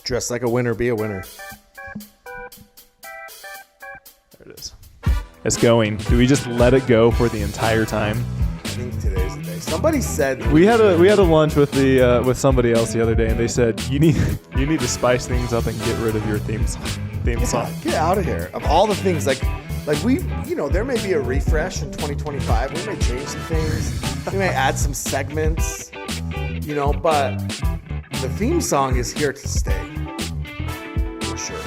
Dress like a winner, be a winner. There it is. It's going. Do we just let it go for the entire time? I think today's the day. Somebody said We had a lunch with with somebody else the other day, and they said you need to spice things up and get rid of your theme song. Get out of here. Of all the things, like we, there may be a refresh in 2025. We may change some things. We may add some segments, but the theme song is here to stay. For sure.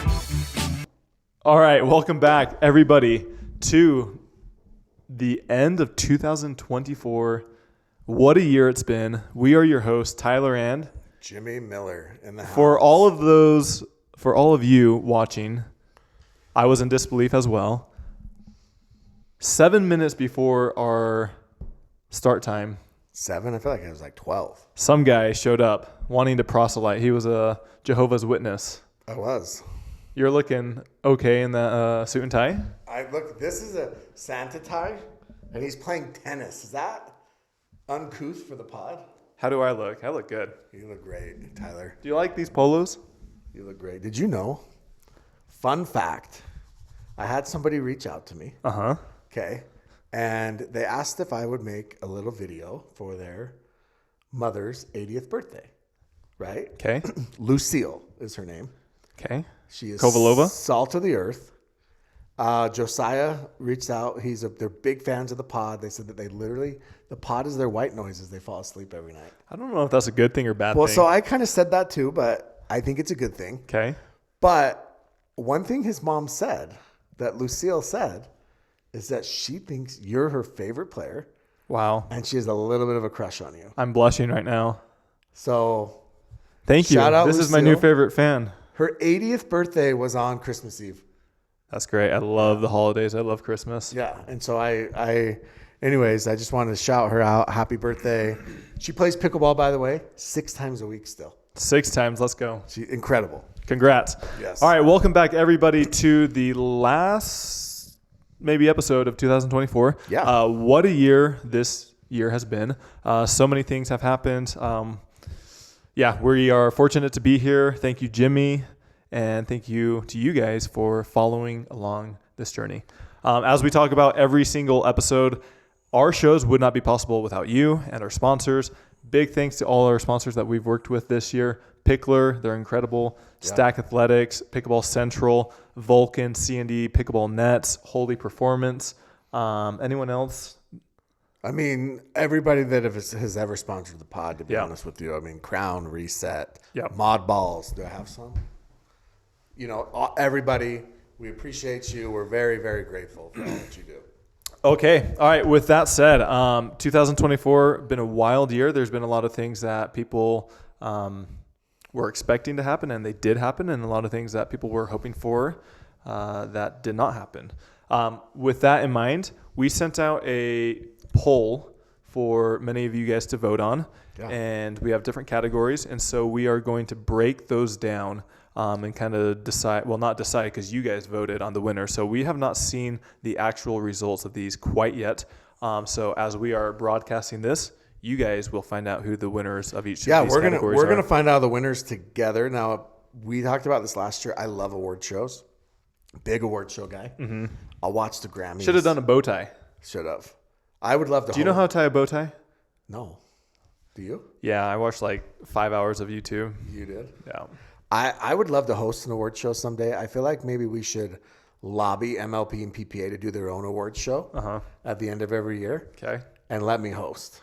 All right, welcome back, everybody, to the end of 2024. What a year it's been. We are your hosts, Tyler and Jimmy Miller in the house. For all of you watching, I was in disbelief as well. 7 minutes before our start time, 7? I feel like it was like 12. some guy showed up wanting to proselyte. He was a Jehovah's Witness. I was. You're looking okay in that suit and tie? This is a Santa tie, and he's playing tennis. Is that uncouth for the pod? How do I look? I look good. You look great, Tyler. Do you like these polos? You look great. Did you know? Fun fact. I had somebody reach out to me. Uh-huh. Okay. And they asked if I would make a little video for their mother's 80th birthday. Right? Okay. Lucille is her name. Okay. She is Kovalova? Salt of the earth. Josiah reached out. They're big fans of the pod. They said that the pod is their white noise as they fall asleep every night. I don't know if that's a good thing or bad Well, thing. so I kind of said that too, but I think it's a good thing. Okay. But one thing his mom said, that Lucille said, is that she thinks you're her favorite player. Wow. And she has a little bit of a crush on you. I'm blushing right now. So Thank you. Shout out This is my new Lucille. favorite fan. her 80th birthday was on Christmas Eve. That's great. I love the holidays. I love Christmas. Yeah. And so anyways, I just wanted to shout her out. Happy birthday. She plays pickleball, by the way, 6 times a week still. 6 times. Let's go. She's incredible. Congrats. Yes. All right. Welcome back, everybody, to the last maybe episode of 2024. Yeah. What a year this year has been. So many things have happened. We are fortunate to be here. Thank you, Jimmy. And thank you to you guys for following along this journey. As we talk about every single episode, our shows would not be possible without you and our sponsors. Big thanks to all our sponsors that we've worked with this year. Pickler, they're incredible. Yeah. Stack Athletics, Pickleball Central, Vulcan, C&D, Pickleball Nets, Holy Performance. Anyone else? I mean, everybody that has ever sponsored the pod, to be honest with you. I mean, Crown, Reset, Mod Balls. Do I have some? Everybody, we appreciate you. We're very, very grateful for all that you do. Okay. All right. With that said, 2024 been a wild year. There's been a lot of things that people were expecting to happen, and they did happen, and a lot of things that people were hoping for that did not happen. With that in mind, we sent out a poll for many of you guys to vote on, and we have different categories, and so we are going to break those down and kind of decide, well, not decide because you guys voted on the winner. So we have not seen the actual results of these quite yet. So as we are broadcasting this, you guys will find out who the winners of each of these categories are. We're gonna find out the winners together. Now, we talked about this last year. I love award shows. Big award show guy. Mm-hmm. I'll watch the Grammys. Should have done a bow tie. Should have. I would love to. Do you know how to tie a bow tie? No. Do you? Yeah, I watched like 5 hours of YouTube. You did? Yeah. I would love to host an award show someday. I feel like maybe we should lobby MLP and PPA to do their own award show at the end of every year. Okay. And let me host.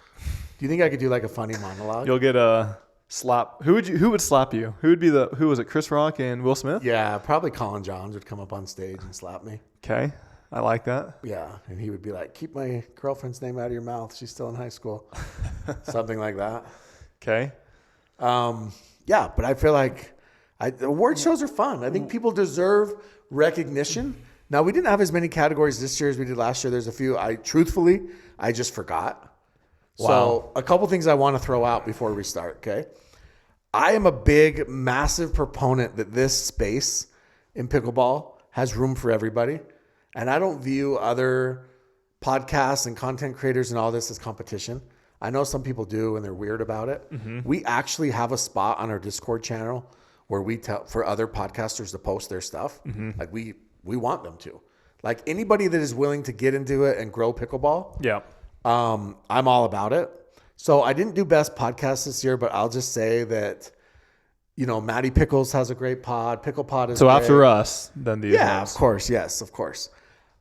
Do you think I could do like a funny monologue? You'll get a slap. Who would slap you? Who was it? Chris Rock and Will Smith? Yeah, probably Colin Johns would come up on stage and slap me. Okay. I like that. Yeah. And he would be like, keep my girlfriend's name out of your mouth. She's still in high school. Something like that. Okay. But I feel like award shows are fun. I think people deserve recognition. Now, we didn't have as many categories this year as we did last year. There's a few. I just forgot. Wow. So a couple things I want to throw out before we start, okay? I am a big, massive proponent that this space in pickleball has room for everybody. And I don't view other podcasts and content creators and all this as competition. I know some people do and they're weird about it. Mm-hmm. We actually have a spot on our Discord channel where we tell for other podcasters to post their stuff. Like we want them to. Like anybody that is willing to get into it and grow pickleball. Yeah. I'm all about it. So I didn't do best podcast this year, but I'll just say that, Maddie Pickles has a great pod. Pickle Pod is So great. after us, then these Yeah, ones. of course. Yes, of course.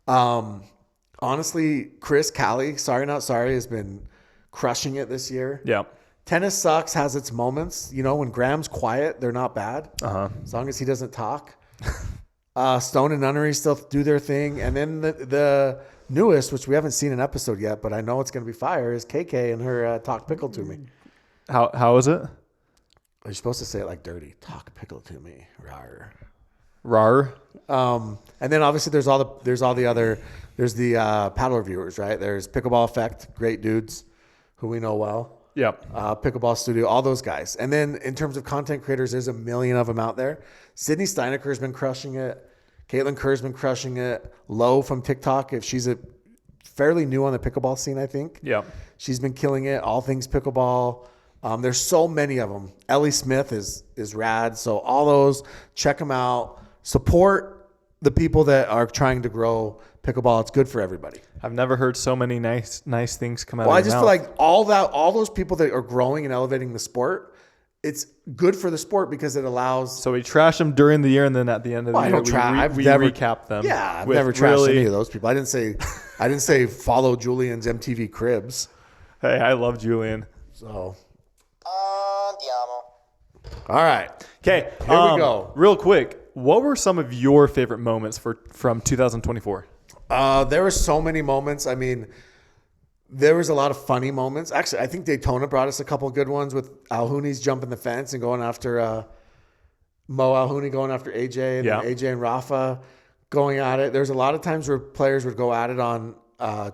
Honestly, Chris Callie, Sorry Not Sorry, has been crushing it this year. Yeah. Tennis Sucks has its moments. When Graham's quiet, they're not bad. As long as he doesn't talk. Stone and Nunnery still do their thing. And then the newest, which we haven't seen an episode yet, but I know it's going to be fire, is KK and her Talk Pickle to Me. How is it? You're supposed to say it like dirty. Talk Pickle to Me. Rawr. Rar. And then obviously there's the paddle reviewers, right? There's Pickleball Effect, great dudes who we know well. Yep. Pickleball Studio, all those guys. And then in terms of content creators, there's a million of them out there. Sydney Steineker's been crushing it. Caitlin Kerr's been crushing it. Lo from TikTok, if she's a fairly new on the pickleball scene, I think. Yeah. She's been killing it. All things pickleball. There's so many of them. Ellie Smith is rad. So all those, check them out. Support the people that are trying to grow pickleball. It's good for everybody. I've never heard so many nice things come out Well, of I your just mouth. feel like all those people that are growing and elevating the sport, it's good for the sport because it allows. So we trash them during the year, and then at the end of the year, we recap them. Yeah, I've with never trashed any of those people. I didn't say follow Julian's MTV Cribs. Hey, I love Julian. So. All right. Okay, Here we go. Real quick, what were some of your favorite moments from 2024? There were so many moments. I mean, there was a lot of funny moments. Actually, I think Daytona brought us a couple of good ones with Alhouni's jumping the fence and going after Mo Alhouni going after AJ and then AJ and Rafa going at it. There's a lot of times where players would go at it on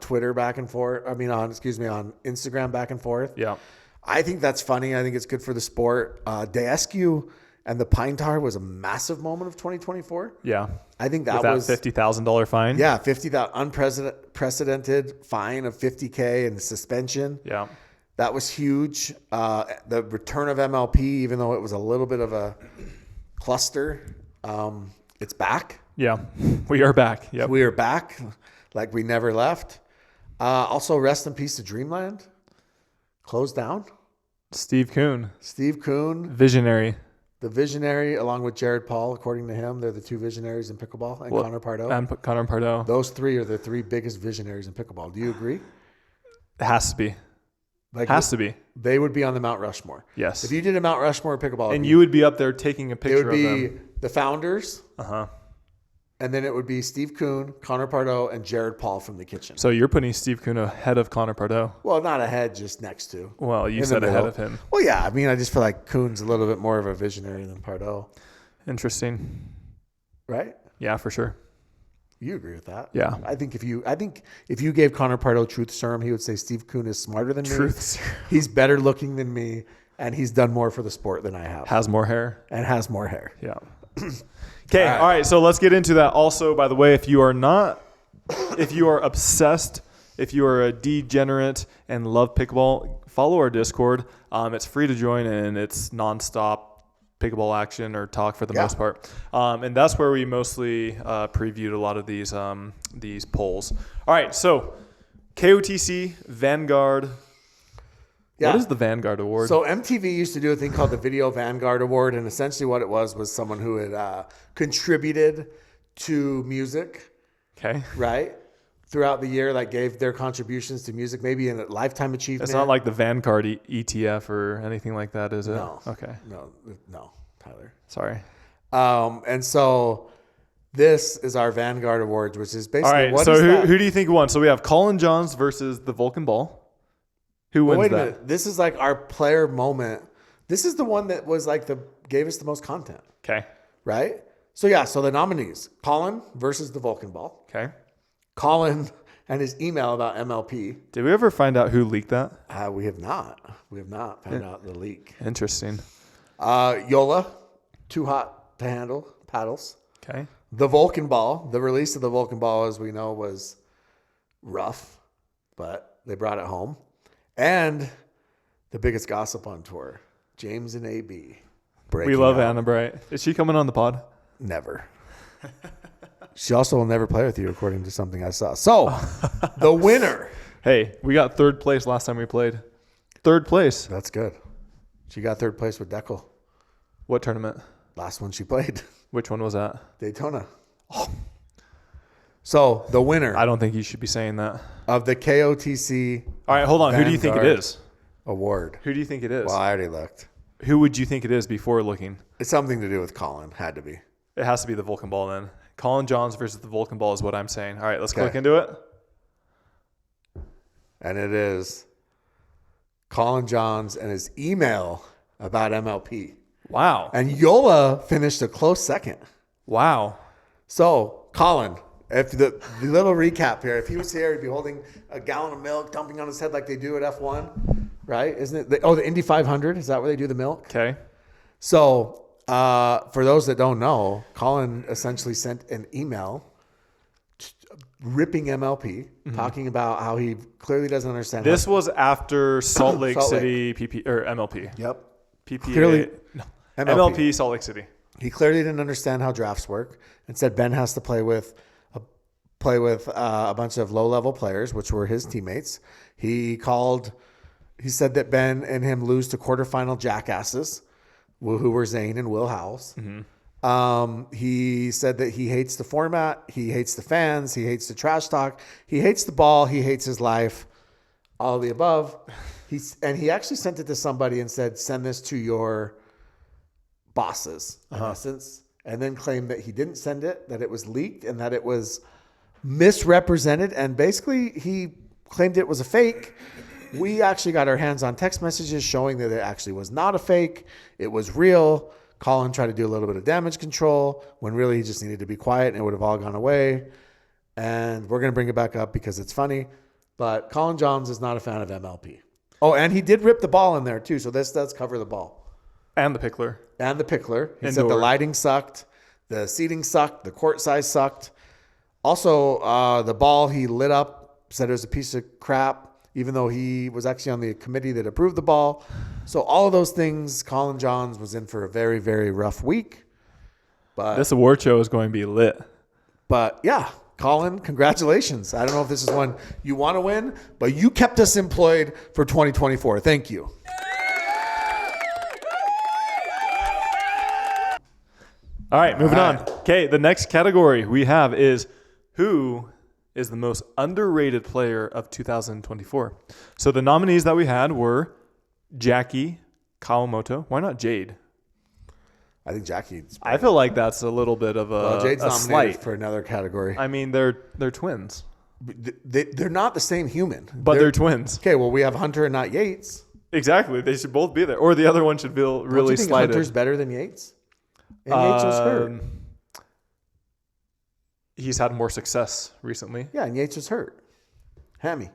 Twitter back and forth. On Instagram back and forth. Yeah. I think that's funny. I think it's good for the sport. Daescu and the Pine Tar was a massive moment of 2024. Yeah. I think With was $50,000 fine. Yeah, unprecedented fine of $50K and suspension. Yeah. That was huge. The return of MLP, even though it was a little bit of a cluster, it's back. Yeah. We are back. Yep. We are back like we never left. Also, rest in peace to Dreamland. Closed down. Steve Kuhn. Visionary. The visionary, along with Jared Paul, according to him, they're the two visionaries in pickleball, and Connor Pardo. And Connor Pardo. Those three are the three biggest visionaries in pickleball. Do you agree? It has to be. To be. They would be on the Mount Rushmore. Yes. If you did a Mount Rushmore pickleball, and you would be up there taking a picture it would of be them. the founders. Uh-huh. And then it would be Steve Kuhn, Connor Pardo, and Jared Paul from the kitchen. So you're putting Steve Kuhn ahead of Connor Pardo. Well, not ahead, just next to. Well, you In said the ahead middle. of him. Well, yeah. I mean, I just feel like Kuhn's a little bit more of a visionary than Pardo. Interesting. Right? Yeah, for sure. You agree with that? Yeah. I think if you gave Connor Pardo truth serum, he would say Steve Kuhn is smarter than me. Truth serum. He's better looking than me, and he's done more for the sport than I have. Has more hair. And has more hair. Yeah. Okay. All right. So let's get into that. Also, by the way, if you are obsessed, if you are a degenerate and love pickleball, follow our Discord. It's free to join and it's nonstop pickleball action or talk for the most part. And that's where we mostly previewed a lot of these polls. All right. So KOTC, Vanguard. Yeah. What is the Vanguard Award? So MTV used to do a thing called the Video Vanguard Award, and essentially what it was someone who had contributed to music, okay. right, throughout the year, like gave their contributions to music, maybe in a lifetime achievement. It's not like the Vanguard ETF or anything like that, is it? No. Okay. No, Tyler. Sorry. And so this is our Vanguard Awards, which is basically all right. So who do you think won? So we have Colin Johns versus the Vulcan Ball. Who wins wait a that? minute. This is like our player moment. This is the one that was like gave us the most content. Okay. Right? So yeah, so the nominees, Colin versus the Vulcan Ball. Okay. Colin and his email about MLP. Did we ever find out who leaked that? We have not. We have not found out the leak. Interesting. Yola, too hot to handle, paddles. Okay. The Vulcan Ball, the release of the Vulcan Ball, as we know, was rough, but they brought it home. And the biggest gossip on tour, James and AB. We love Anna Bright. Is she coming on the pod? Never. She also will never play with you, according to something I saw. So, the winner. Hey, we got third place last time we played. Third place. That's good. She got third place with Deckel. What tournament? Last one she played. Which one was that? Daytona. Oh. So, the winner. I don't think you should be saying that. Of the KOTC. All right, hold on. Vanguard Who do you think it is? Award. Who do you think it is? Well, I already looked. Who would you think it is before looking? It's something to do with Colin. Had to be. It has to be the Vulcan ball then. Colin Johns versus the Vulcan ball is what I'm saying. All right, let's click into it. And it is Colin Johns and his email about MLP. Wow. And Yola finished a close second. Wow. So, Colin, if the little recap here, if he was here, he'd be holding a gallon of milk, dumping on his head like they do at F1, right? Isn't it? The Indy 500, is that where they do the milk? Okay. So, for those that don't know, Colin essentially sent an email ripping MLP, talking about how he clearly doesn't understand. This was after Salt Lake Salt City PP or MLP. Yep. PPA. Clearly, No. MLP. MLP Salt Lake City. He clearly didn't understand how drafts work and said Ben has to play with a bunch of low-level players, which were his teammates. He said that Ben and him lose to quarterfinal jackasses, who were Zane and Will Howells. He said that he hates the format, he hates the fans, he hates the trash talk, he hates the ball, he hates his life, all of the above. He actually sent it to somebody and said, send this to your bosses, in essence, and then claimed that he didn't send it, that it was leaked, and that it was misrepresented. And basically, he claimed it was a fake. We actually got our hands on text messages showing that it actually was not a fake. It was real. Colin tried to do a little bit of damage control when really he just needed to be quiet and it would have all gone away. And we're going to bring it back up because it's funny. But Colin Johns is not a fan of MLP. Oh, and he did rip the ball in there too. So this does cover the ball. And the pickler. And the pickler. He Indoor. said the lighting sucked. The seating sucked. The court size sucked. Also, the ball he lit up, said it was a piece of crap, even though he was actually on the committee that approved the ball. So all of those things, Colin Johns was in for a very, very rough week. But This award show is going to be lit. But yeah, Colin, congratulations. I don't know if this is one you want to win, but you kept us employed for 2024. Thank you. All right, moving on. Okay, the next category we have is who is the most underrated player of 2024. So the nominees that we had were Jackie Kawamoto. Why not Jade? I think Jackie's. I feel like that's a little bit of Jade's a nominated slight. for another category. I mean, they're twins, They're not the same human. but they're twins. Okay, well, we have Hunter and not Yates. Exactly. They should both be there. Or the other one should feel Don't really you think slighted. Hunter's better than Yates? And Yates was hurt. He's had more success recently. Yeah, and Yates was hurt. Hammy.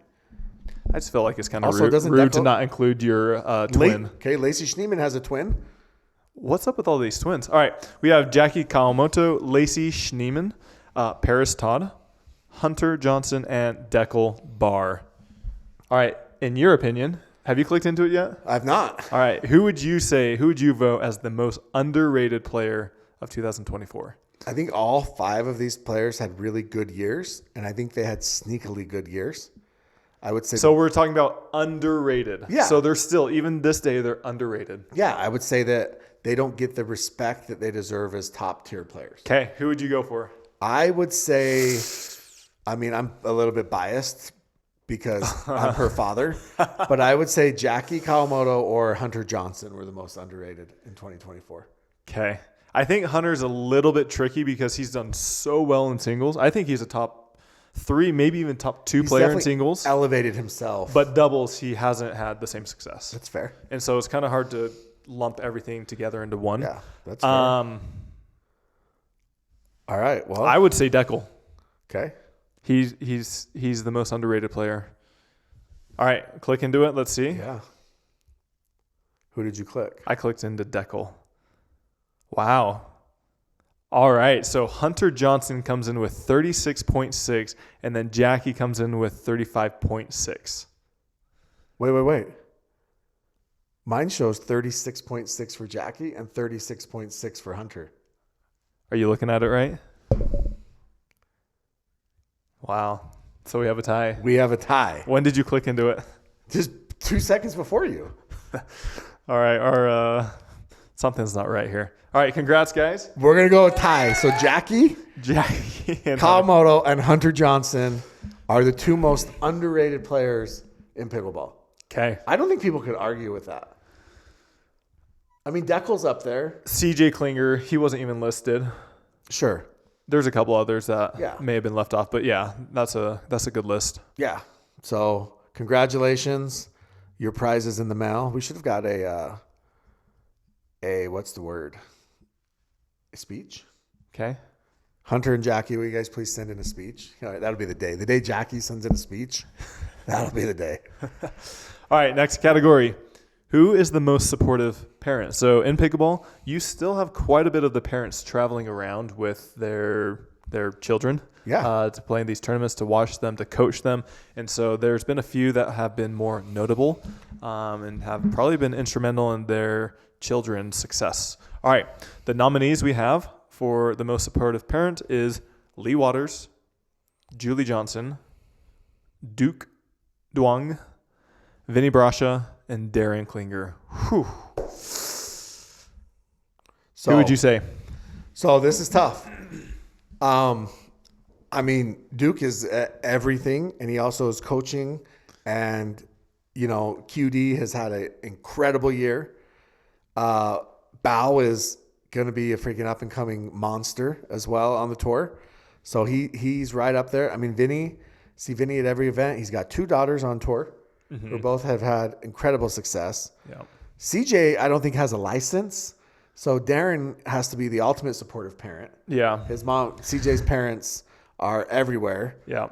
I just feel like it's kind of Also, rude, doesn't rude to Deco- not include your twin. Okay, Lacey Schneeman has a twin. What's up with all these twins? All right. We have Jackie Kawamoto, Lacey Schneeman, Paris Todd, Hunter Johnson, and Deckel Barr. All right. In your opinion, have you clicked into it yet? I've not. All right. Who would you vote as the most underrated player of 2024? I think all 5 of these players had really good years, and I think they had sneakily good years. I would say. So we're talking about underrated. Yeah. So they're still, even this day, they're underrated. Yeah, I would say that they don't get the respect that they deserve as top-tier players. Okay. Who would you go for? I would say, I mean, I'm a little bit biased because I'm her father, but I would say Jackie Kawamoto or Hunter Johnson were the most underrated in 2024. Okay. I think Hunter's a little bit tricky because he's done so well in singles. I think he's a top 3, maybe even top 2 He's player in definitely singles. elevated himself. But doubles, he hasn't had the same success. That's fair. And so it's kind of hard to lump everything together into one. Yeah, that's fair. All right, well. I would say Deckel. Okay. He's the most underrated player. All right, click into it. Let's see. Yeah. Who did you click? I clicked into Deckel. Wow. All right, so Hunter Johnson comes in with 36.6, and then Jackie comes in with 35.6. Wait. Mine shows 36.6 for Jackie and 36.6 for Hunter. Are you looking at it right? Wow. So we have a tie. We have a tie. When did you click into it? Just 2 seconds before you. All right. Our something's not right here. All right. Congrats, guys. We're going to go with tie. So Jackie and Kawamoto and Hunter Johnson are the two most underrated players in pickleball. Okay. I don't think people could argue with that. I mean, Deckel's up there. CJ Klinger, he wasn't even listed. Sure. There's a couple others that may have been left off, but yeah, that's a good list. Yeah. So congratulations. Your prize is in the mail. We should have got a what's the word? A speech? Okay. Hunter and Jackie, will you guys please send in a speech? All right, that'll be the day. The day Jackie sends in a speech, that'll be the day. All right, next category. Who is the most supportive parent? So in pickleball, you still have quite a bit of the parents traveling around with their children to play in these tournaments, to watch them, to coach them. And so there's been a few that have been more notable and have probably been instrumental in their children's success. All right, the nominees we have for the most supportive parent is Lee Waters, Julie Johnson, Duke Duong, Vinny Brascia, and Darren Klinger. Whew. So, who would you say? So this is tough. I mean, Duke is everything, and he also is coaching. And, you know, QD has had an incredible year. Bao is going to be a freaking up-and-coming monster as well on the tour. So he's right up there. I mean, see Vinny at every event. He's got 2 daughters on tour. Mm-hmm. Who both have had incredible success. Yeah. CJ, I don't think has a license, so Darren has to be the ultimate supportive parent. Yeah, his mom, CJ's parents are everywhere. Yeah,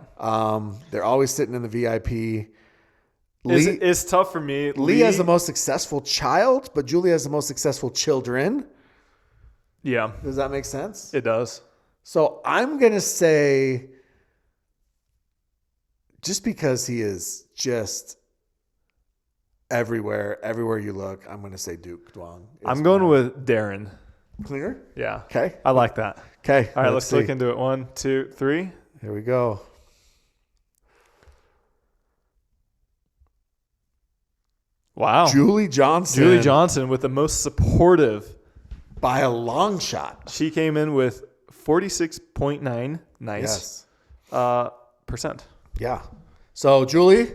they're always sitting in the VIP. It's tough for me. Lee has the most successful child, but Julie has the most successful children. Yeah, does that make sense? It does. So I'm gonna say, just because he is just everywhere you look, I'm going to say Duke Duong. I'm going with Darren Klinger. Yeah. Okay. I like that. Okay. All right, let's look into it. 1, 2, 3. Here we go. Wow. Julie Johnson. Julie Johnson with the most supportive. By a long shot. She came in with 46.9 percent. Yeah. So, Julie,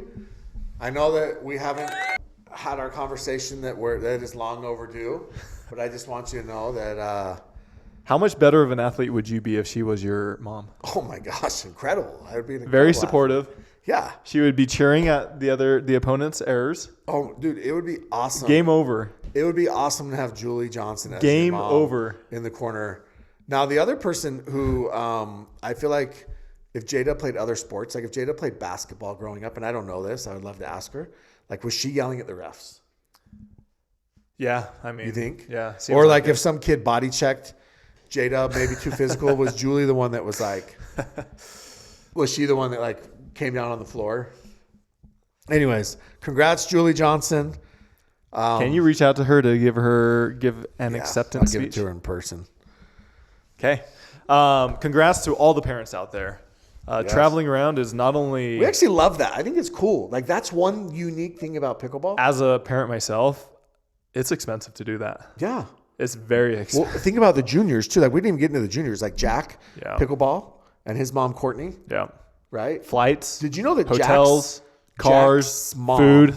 I know that we haven't had our conversation that is long overdue, but I just want you to know that. How much better of an athlete would you be if she was your mom? Oh my gosh, incredible! I would be very supportive. Athlete. Yeah, she would be cheering at the opponent's errors. Oh, dude, it would be awesome. Game over. It would be awesome to have Julie Johnson as Game your mom over in the corner. Now, the other person who I feel like, if Jada played other sports, like if Jada played basketball growing up, and I don't know this, I would love to ask her, like, was she yelling at the refs? Yeah, I mean. You think? Yeah. Or like if some kid body checked Jada, maybe too physical, was Julie the one that was like, was she the one that like came down on the floor? Anyways, congrats, Julie Johnson. Can you reach out to her to give an acceptance I'll speech? give it to her in person. Okay. Congrats to all the parents out there. Yes. Traveling around is not only... We actually love that. I think it's cool. Like, that's one unique thing about pickleball. As a parent myself, it's expensive to do that. Yeah. It's very expensive. Well, think about the juniors, too. Like, we didn't even get into the juniors. Like, Jack, pickleball, and his mom, Courtney. Yeah. Right? Flights. Did you know that hotels, cars, mom, food.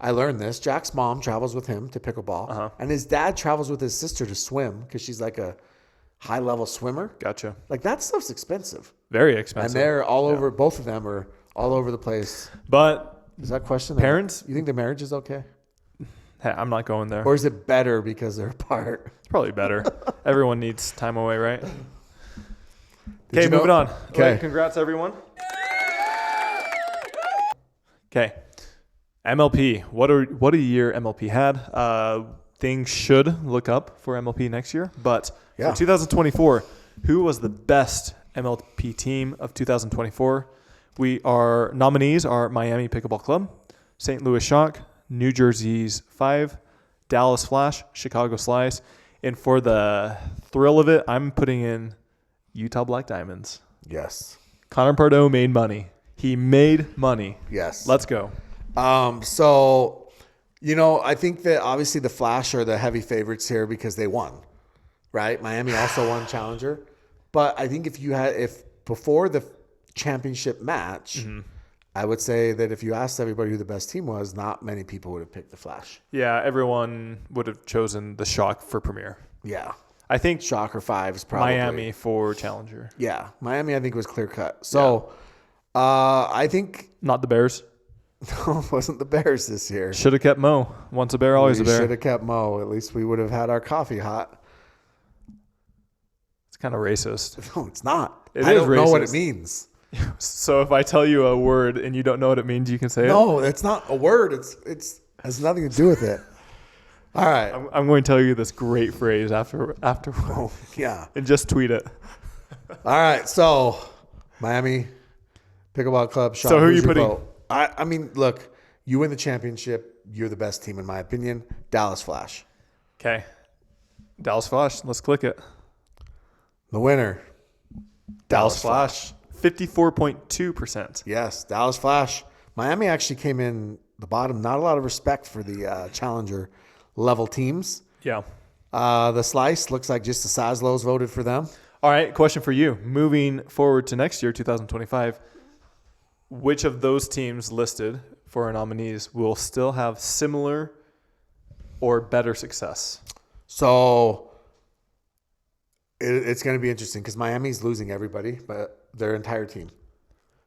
I learned this. Jack's mom travels with him to pickleball, and his dad travels with his sister to swim because she's like a high-level swimmer. Gotcha. Like, that stuff's expensive. Very expensive. And they're all over, both of them are all over the place. But is that question? Parents? You think the marriage is okay? Hey, I'm not going there. Or is it better because they're apart? It's probably better. Everyone needs time away, right? Okay, moving on. Okay. Congrats, everyone. Okay. MLP. What a year MLP had. Things should look up for MLP next year. But for 2024, who was the best MLP team of 2024? Our nominees are Miami Pickleball Club, St. Louis Shock, New Jersey's 5, Dallas Flash, Chicago Slice. And for the thrill of it, I'm putting in Utah Black Diamonds. Yes. Connor Pardo made money. He made money. Yes. Let's go. So, I think that obviously the Flash are the heavy favorites here because they won, right? Miami also won Challenger. But I think if before the championship match, I would say that if you asked everybody who the best team was, not many people would have picked the Flash. Yeah, everyone would have chosen the Shock for Premier. Yeah. I think Shock or 5 is probably. Miami for Challenger. Yeah. Miami, I think, was clear cut. So, I think. Not the Bears. No, it wasn't the Bears this year. Should have kept Mo. Once a Bear, always a Bear. Should have kept Mo. At least we would have had our coffee hot. It's kind of racist. No, it's not. I don't know what it means. So if I tell you a word and you don't know what it means, you can say it? No, it's not a word. It's has nothing to do with it. All right. I'm going to tell you this great phrase after. Oh, yeah. And just tweet it. All right. So, Miami Pickleball Club. Sean, So who are who's you your putting? vote? I mean, look, you win the championship. You're the best team, in my opinion. Dallas Flash. Okay. Dallas Flash. Let's click it. The winner. Dallas Flash. 54.2%. Yes, Dallas Flash. Miami actually came in the bottom. Not a lot of respect for the challenger level teams. Yeah. The Slice looks like just the Saslows voted for them. All right. Question for you. Moving forward to next year, 2025, which of those teams listed for our nominees will still have similar or better success? So it's going to be interesting because Miami's losing everybody, but their entire team.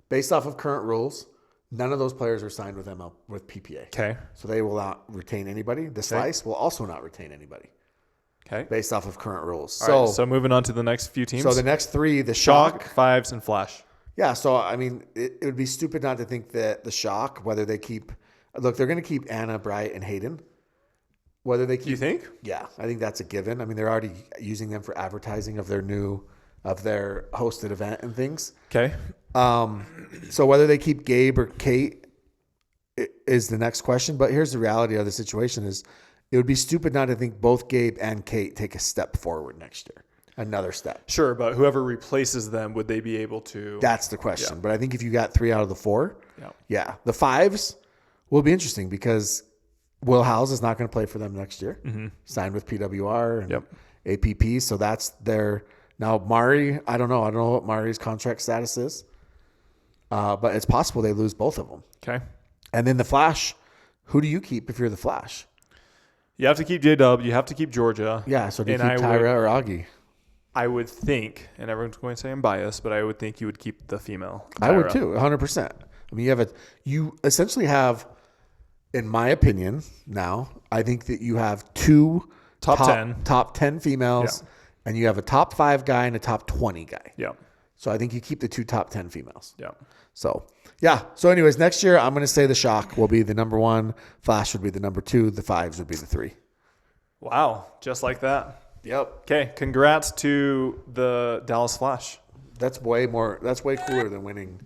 Based off of current rules, none of those players are signed with with PPA. Okay. So they will not retain anybody. The Slice will also not retain anybody. Okay. Based off of current rules. All right, so moving on to the next few teams. So the next three, the Shock, Shock. Fives, and Flash. Yeah, so I mean, it would be stupid not to think that the Shock, whether they keep, look, they're going to keep Anna, Bright, and Hayden. Whether they keep, You think? Yeah, I think that's a given. I mean, they're already using them for advertising of their hosted event and things. Okay. So whether they keep Gabe or Kate is the next question. But here's the reality of the situation: is it would be stupid not to think both Gabe and Kate take a step forward next year, another step. Sure, but whoever replaces them, would they be able to? That's the question. Yeah. But I think if you got 3 out of the 4, Yeah. the Fives will be interesting because Will Howes is not going to play for them next year. Signed with PWR and APP, so that's their. Now Mari, I don't know what Mari's contract status is, but it's possible they lose both of them. Okay. And then the Flash, who do you keep if you're the Flash? You have to keep J-Dub. You have to keep Georgia. Yeah, so do you And keep Tyra or Augie? I would think, and everyone's going to say I'm biased, but I would think you would keep the female. Tyra. I would too, 100%. I mean, you essentially have, in my opinion, now I think that you have 2 top 10 females, and you have a top 5 guy and a top 20 guy. Yeah. So I think you keep the 2 top 10 females. Yeah. So yeah. So anyways, next year I'm going to say the Shock will be the number 1, Flash would be the number 2, the Fives would be the 3. Wow. Just like that. Yep. Okay. Congrats to the Dallas Flash. That's way cooler than winning.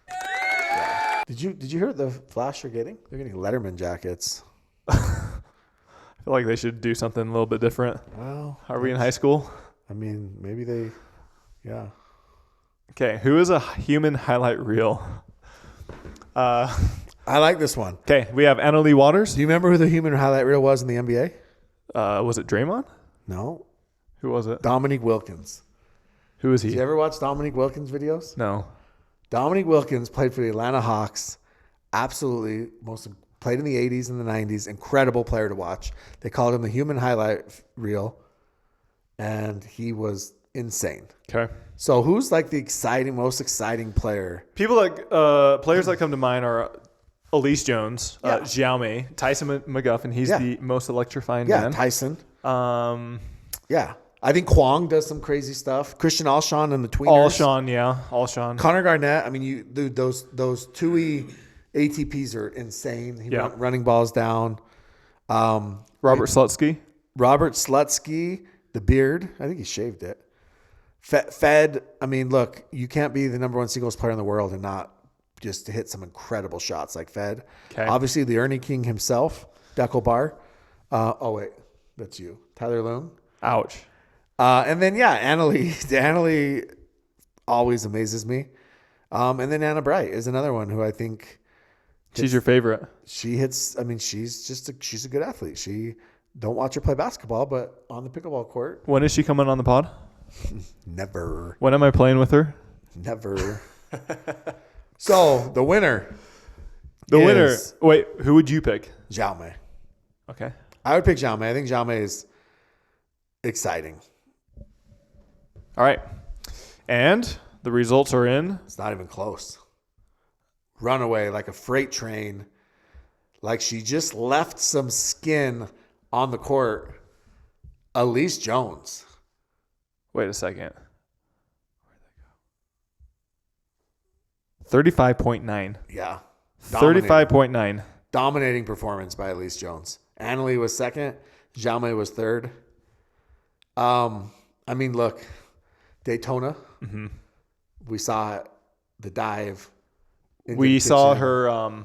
Yeah. Did you hear what the Flash are getting? They're getting Letterman jackets. I feel like they should do something a little bit different. Well, are we in high school? I mean, maybe yeah. Okay. Who is a human highlight reel? I like this one. Okay. We have Anna Lee Waters. Do you remember who the human highlight reel was in the NBA? Was it Draymond? No. Who was it? Dominique Wilkins. Who is he? Did you ever watch Dominique Wilkins videos? No. Dominique Wilkins played for the Atlanta Hawks. Absolutely played in the 80s and the 90s. Incredible player to watch. They called him the human highlight reel, and he was insane. Okay. So who's like the most exciting player? People players that come to mind are Elise Jones, Xiao Mei, Tyson McGuffin. He's the most electrifying man. Tyson. Yeah. I think Kwong does some crazy stuff. Christian Alshon and the Tweeners. Alshon. Connor Garnett. I mean, those 2E ATPs are insane. Running balls down. Robert Slutsky. The beard. I think he shaved it. Fed. I mean, look, you can't be the number 1 singles player in the world and not just hit some incredible shots like Fed. Okay. Obviously, the Ernie King himself, Dekel Bar. Oh, wait. That's you. Tyler Loon. Ouch. And then, Annalie. Annalie always amazes me. And then Anna Bright is another one who I think She's your favorite. she hits. I mean, she's a good athlete. She don't watch her play basketball, but on the pickleball court, When is she coming on the pod? never. When am I playing with her? Never. So the winner. The winner. is Wait, who would you pick? Jaume. Okay. I would pick Jaume. I think Jaume is exciting. All right. And the results are in. It's not even close. Runaway like a freight train. Like she just left some skin on the court. Elise Jones. Wait a second. Where'd that go? 35.9. Yeah. 35.9. Dominating performance by Elise Jones. Annalie was second. Jaume was third. I mean, look, Daytona. Mm-hmm. We saw the dive. into We the saw kitchen. her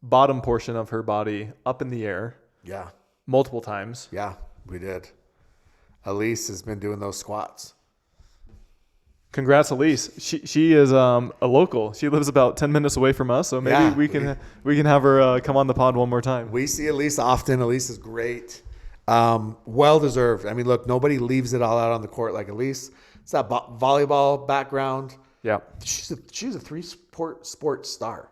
bottom portion of her body up in the air Yeah. multiple times. Yeah, we did. Elise has been doing those squats. Congrats, Elise. She is a local. She lives about 10 minutes away from us, so maybe Yeah, we can have her come on the pod one more time. We see Elise often. Elise is great. Well deserved. I mean, look, nobody leaves it all out on the court like Elise. It's that volleyball background. Yeah. She's a three-sport star.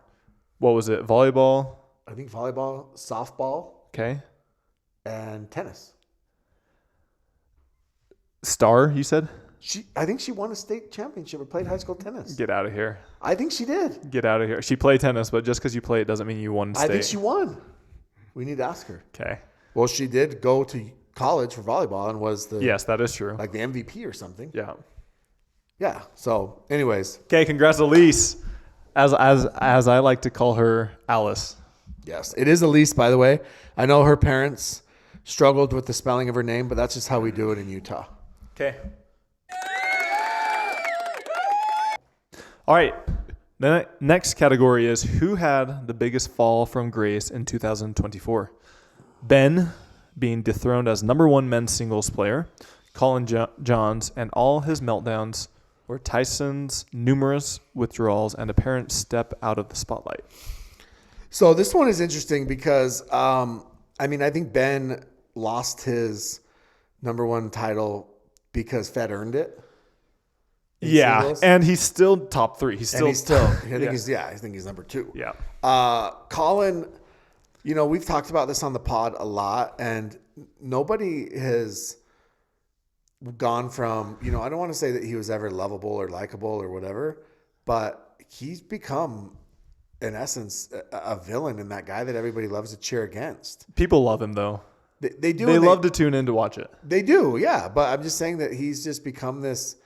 What was it? Volleyball? I think volleyball, softball, Okay. and tennis. Star, you said? I think she won a state championship or played high school tennis. Get out of here. I think she did. Get out of here. She played tennis, but just because you play it doesn't mean you won state. I think she won. We need to ask her. Okay. Well, she did go to college for volleyball and was the Yes, that is true. like the MVP or something. Yeah. Yeah. So, anyways, Okay, congrats, Elise. As I like to call her, Alice. yes, it is Elise, by the way. I know her parents struggled with the spelling of her name, but that's just how we do it in Utah. Okay. All right. The next category is who had the biggest fall from grace in 2024? Ben being dethroned as number one men's singles player, Colin Johns and all his meltdowns, or Tyson's numerous withdrawals and apparent step out of the spotlight. So this one is interesting because, I think Ben lost his number one title because Fed earned it. in Yeah, singles. and he's still top three. I think he's number two. Yeah. Colin, we've talked about this on the pod a lot, and nobody has gone from, I don't want to say that he was ever lovable or likable or whatever, but he's become, in essence, a villain and that guy that everybody loves to cheer against. People love him, though. They do. They love to tune in to watch it. They do, yeah. But I'm just saying that he's just become this.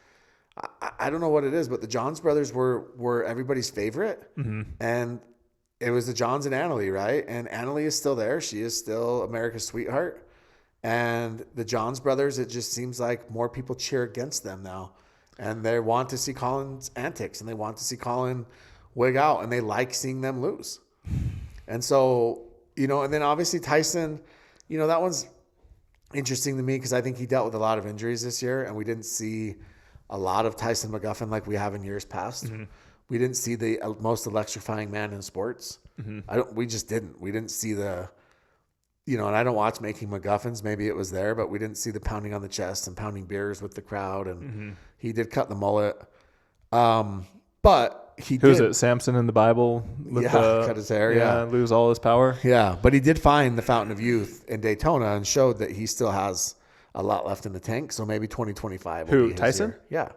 I don't know what it is, but the Johns brothers were everybody's favorite, and it was the Johns and Annalie, right? And Annalie is still there; she is still America's sweetheart. And the Johns brothers, it just seems like more people cheer against them now, and they want to see Colin's antics, and they want to see Colin wig out, and they like seeing them lose. And so, and then obviously Tyson, that one's interesting to me because I think he dealt with a lot of injuries this year, and we didn't see a lot of Tyson McGuffin like we have in years past. Mm-hmm. We didn't see the most electrifying man in sports. Mm-hmm. We just didn't. We didn't see the, and I don't watch Making McGuffins. Maybe it was there, but we didn't see the pounding on the chest and pounding beers with the crowd. And he did cut the mullet. But he Who's did. it? Samson in the Bible? Cut his hair. Yeah. Lose all his power. Yeah. But he did find the fountain of youth in Daytona and showed that he still has a lot left in the tank. So maybe 2025 will be his Tyson? year. Yeah.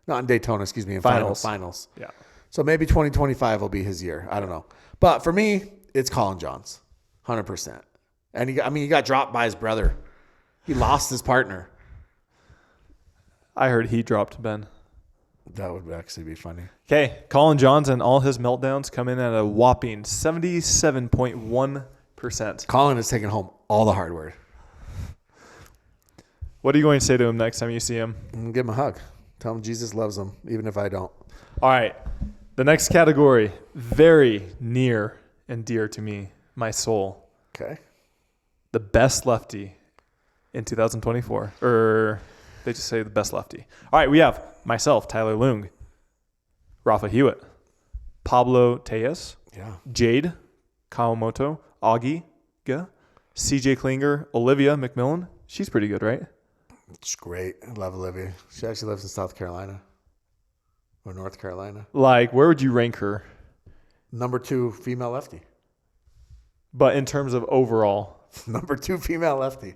Not in Daytona, excuse me, in Finals. finals. Yeah. So maybe 2025 will be his year. I don't know. But for me, it's Colin Johns. 100%. And he got dropped by his brother. He lost his partner. I heard he dropped Ben. That would actually be funny. Okay, Colin Johns and all his meltdowns come in at a whopping 77.1%. Colin is taking home all the hardware. What are you going to say to him next time you see him? I'm gonna give him a hug. Tell him Jesus loves him, even if I don't. All right. The next category, very near and dear to me, my soul. Okay. The best lefty in 2024. Or they just say the best lefty. All right, we have myself, Tyler Leung, Rafa Hewitt, Pablo Tejas, Jade Kawamoto, Augie, CJ Klinger, Olivia McMillan. She's pretty good, right? It's great. I love Olivia. She actually lives in South Carolina or North Carolina. Like, where would you rank her? Number 2 female lefty. But in terms of overall. Number 2 female lefty.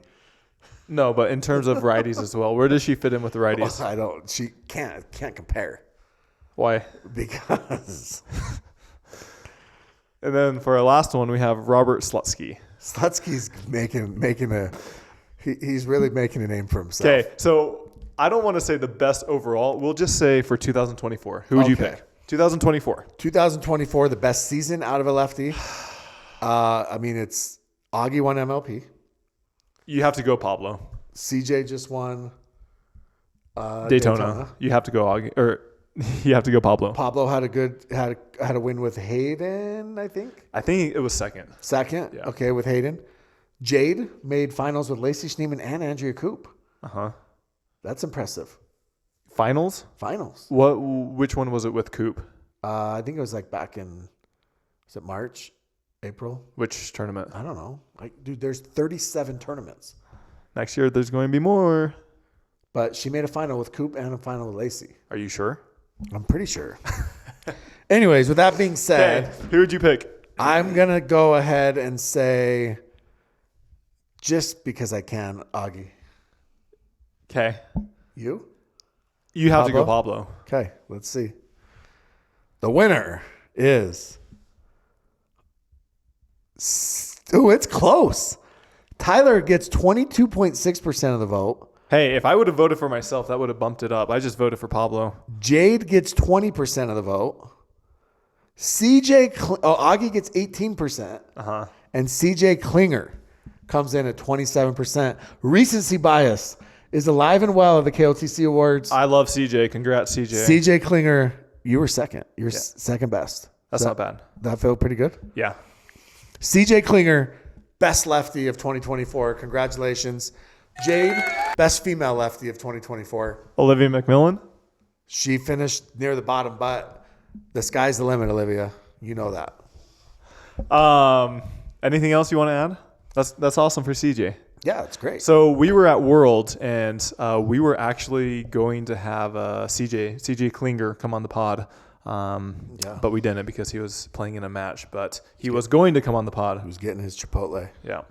No, but in terms of righties as well. Where does she fit in with the righties? I don't. She can't compare. Why? Because. And then for our last one, we have Robert Slutsky. Slutsky's he's really making a name for himself. Okay, so I don't want to say the best overall. We'll just say for 2024. Who would you pick? 2024. 2024, the best season out of a lefty. I mean, it's Augie won MLP. You have to go Pablo. CJ just won Daytona. You have to go Augie, or you have to go Pablo. Pablo had a win with Hayden, I think. I think it was second. Second? Yeah. Okay, with Hayden. Jade made finals with Lacey Schneeman and Andrea Coop. Uh-huh. That's impressive. Finals? Finals. Which one was it with Coop? I think it was like back in, was it March, April? Which tournament? I don't know. Dude, there's 37 tournaments. Next year, there's going to be more. But she made a final with Coop and a final with Lacey. Are you sure? I'm pretty sure. Anyways, with that being said. Okay. Who would you pick? I'm going to go ahead and say, just because I can, Augie. Okay. You? You have to go Pablo. Okay, let's see. The winner is... Oh, it's close. Tyler gets 22.6% of the vote. Hey, if I would have voted for myself, that would have bumped it up. I just voted for Pablo. Jade gets 20% of the vote. Augie gets 18%. Uh-huh. And CJ Klinger comes in at 27%. Recency bias is alive and well at the KOTC Awards. I love CJ. Congrats, CJ. CJ Klinger, you were second. You're second best. That's not bad. That felt pretty good? Yeah. CJ Klinger, best lefty of 2024. Congratulations. Jade, best female lefty of 2024. Olivia McMillan. She finished near the bottom, but the sky's the limit, Olivia. You know that. Anything else you want to add? That's awesome for CJ. Yeah, it's great. So we were at World, and we were actually going to have CJ Klinger come on the pod. But we didn't because he was playing in a match. But he was going to come on the pod. He was getting his Chipotle. Yeah.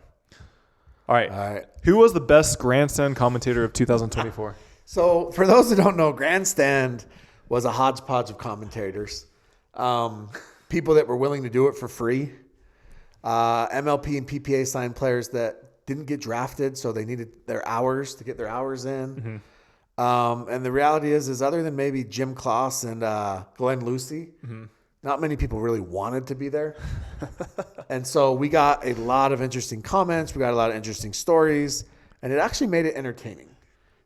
All right. Who was the best Grandstand commentator of 2024? So for those who don't know, Grandstand was a hodgepodge of commentators. People that were willing to do it for free. MLP and PPA signed players that didn't get drafted, so they needed their hours to get their hours in. Mm-hmm. And the reality is other than maybe Jim Kloss and Glenn Lucy, not many people really wanted to be there. And so we got a lot of interesting comments. We got a lot of interesting stories. And it actually made it entertaining.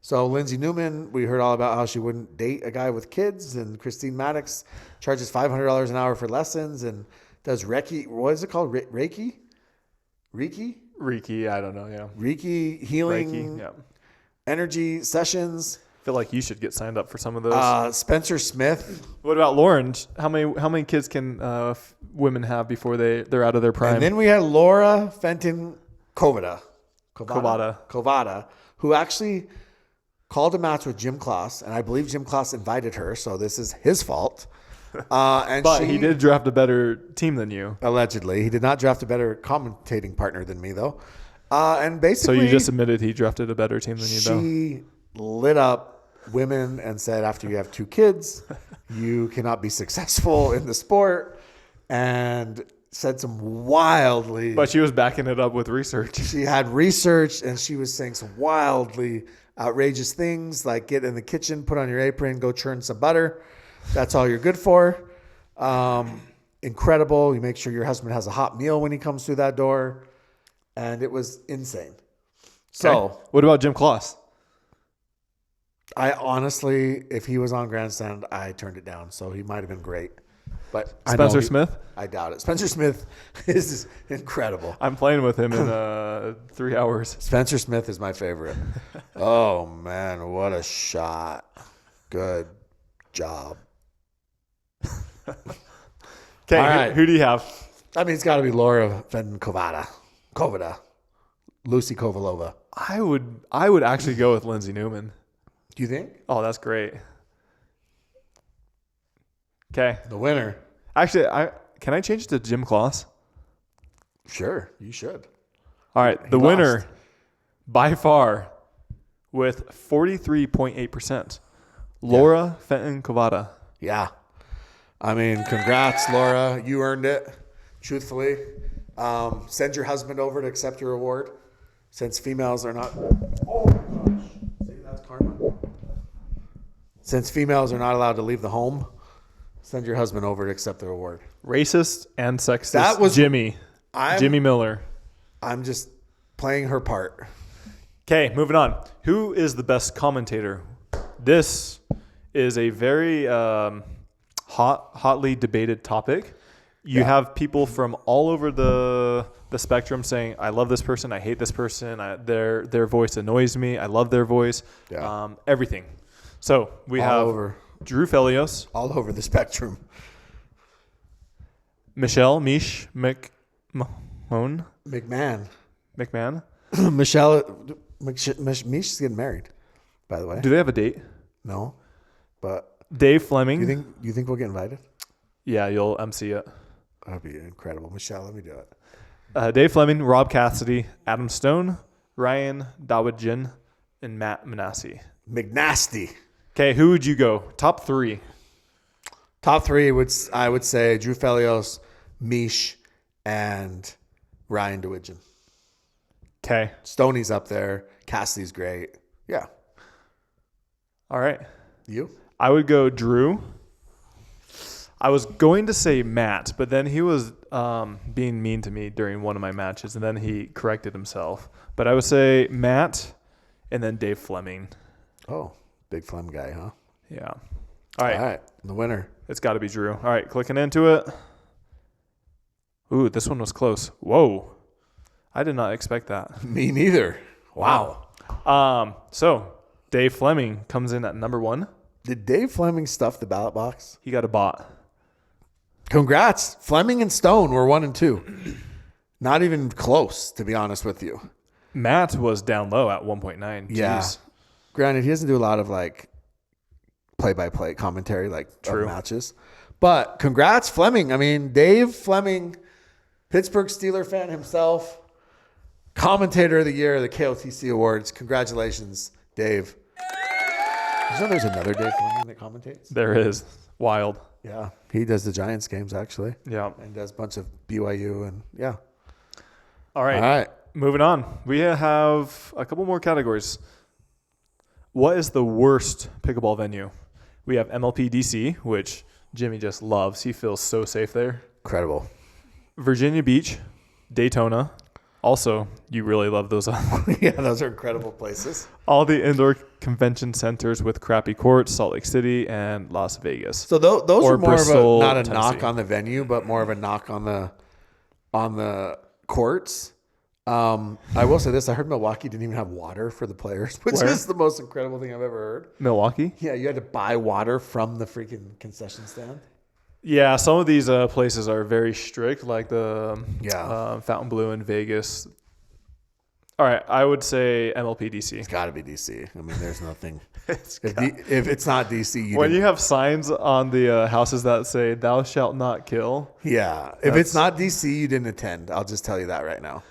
So Lindsay Newman, we heard all about how she wouldn't date a guy with kids. And Christine Maddox charges $500 an hour for lessons and does Reiki. What is it called? Reiki? Reiki, I don't know. Yeah. Reiki healing energy sessions. I feel like you should get signed up for some of those. Spencer Smith. What about Lauren? How many kids can women have before they're out of their prime? And then we had Laura Fenton Covada, who actually called a match with Jim Kloss, and I believe Jim Kloss invited her, so this is his fault. But he did draft a better team than you. Allegedly. He did not draft a better commentating partner than me, though. And basically... So you just admitted he drafted a better team than you, though? She lit up women and said, after you have 2 kids, you cannot be successful in the sport, and said some wildly... But she was backing it up with research. She had research, and she was saying some wildly outrageous things, like get in the kitchen, put on your apron, go churn some butter. That's all you're good for. Incredible. You make sure your husband has a hot meal when he comes through that door. And it was insane. So, what about Jim Kloss? I honestly, if he was on Grandstand, I turned it down. So he might have been great. but Spencer Smith? I doubt it. Spencer Smith is incredible. I'm playing with him in 3 hours. Spencer Smith is my favorite. Oh, man, what a shot. Good job. Okay, right. who do you have? I mean, it's got to be Laura Kovada. Lucy Kovalova. I would actually go with Lindsay Newman. Do you think? Oh, that's great. Okay. The winner. Actually, can I change it to Jim Kloss? Sure, you should. All right. The winner by far with 43.8%. Laura Fenton Kovada. Yeah. I mean, congrats, Laura. You earned it, truthfully. Send your husband over to accept your award since females are not. Oh, gosh. See, that's karma. Since females are not allowed to leave the home, send your husband over to accept their award. Racist and sexist. That was Jimmy Miller. I'm just playing her part. Okay, moving on. Who is the best commentator? This is a very hotly debated topic. You have people from all over the spectrum saying, I love this person, I hate this person, their voice annoys me, I love their voice, everything. So we have Drew Felios. All over the spectrum. Michelle McMahon. Michelle Mish is getting married, by the way. Do they have a date? No, but Dave Fleming. You think we'll get invited? Yeah, you'll MC it. That'd be incredible. Michelle, let me do it. Dave Fleming, Rob Cassidy, Adam Stone, Ryan Dawidjin, and Matt Manassi. McNasty. Okay, who would you go? Top three. Top three I would say Drew Felios, Mish, and Ryan Dawidjin. Okay. Stoney's up there. Cassidy's great. Yeah. All right. You? I would go Drew. I was going to say Matt, but then he was being mean to me during one of my matches, and then he corrected himself. But I would say Matt and then Dave Fleming. Oh, big Flem guy, huh? Yeah. All right. The winner. It's got to be Drew. All right, clicking into it. Ooh, this one was close. Whoa. I did not expect that. Me neither. Wow. So Dave Fleming comes in at number one. Did Dave Fleming stuff the ballot box? He got a bot. Congrats. Fleming and Stone were 1 and 2. Not even close, to be honest with you. Matt was down low at 1.9. Yeah. Jeez. Granted, he doesn't do a lot of like play-by-play commentary like True. matches. But congrats, Fleming. I mean, Dave Fleming, Pittsburgh Steeler fan himself, commentator of the year of the KOTC Awards. Congratulations, Dave. Did you know there's another Dave Fleming that commentates? There is. Wild. Yeah. He does the Giants games, actually. Yeah. And does a bunch of BYU and, yeah. All right. Moving on. We have a couple more categories. What is the worst pickleball venue? We have MLP DC, which Jimmy just loves. He feels so safe there. Incredible. Virginia Beach, Daytona. Also, you really love those. Yeah, those are incredible places. All the indoor convention centers with crappy courts, Salt Lake City and Las Vegas. So those are more Bristol, of not a Tennessee. knock on the venue, but more of a knock on the courts. I will say this: I heard Milwaukee didn't even have water for the players, which is the most incredible thing I've ever heard. Milwaukee? Yeah, you had to buy water from the freaking concession stand. Yeah, some of these places are very strict, like the Fountain Blue in Vegas. All right, I would say MLP DC. It's got to be DC. I mean, there's nothing. If it's not DC, when you have signs on the houses that say "Thou shalt not kill." Yeah, if it's not DC, you didn't attend. I'll just tell you that right now.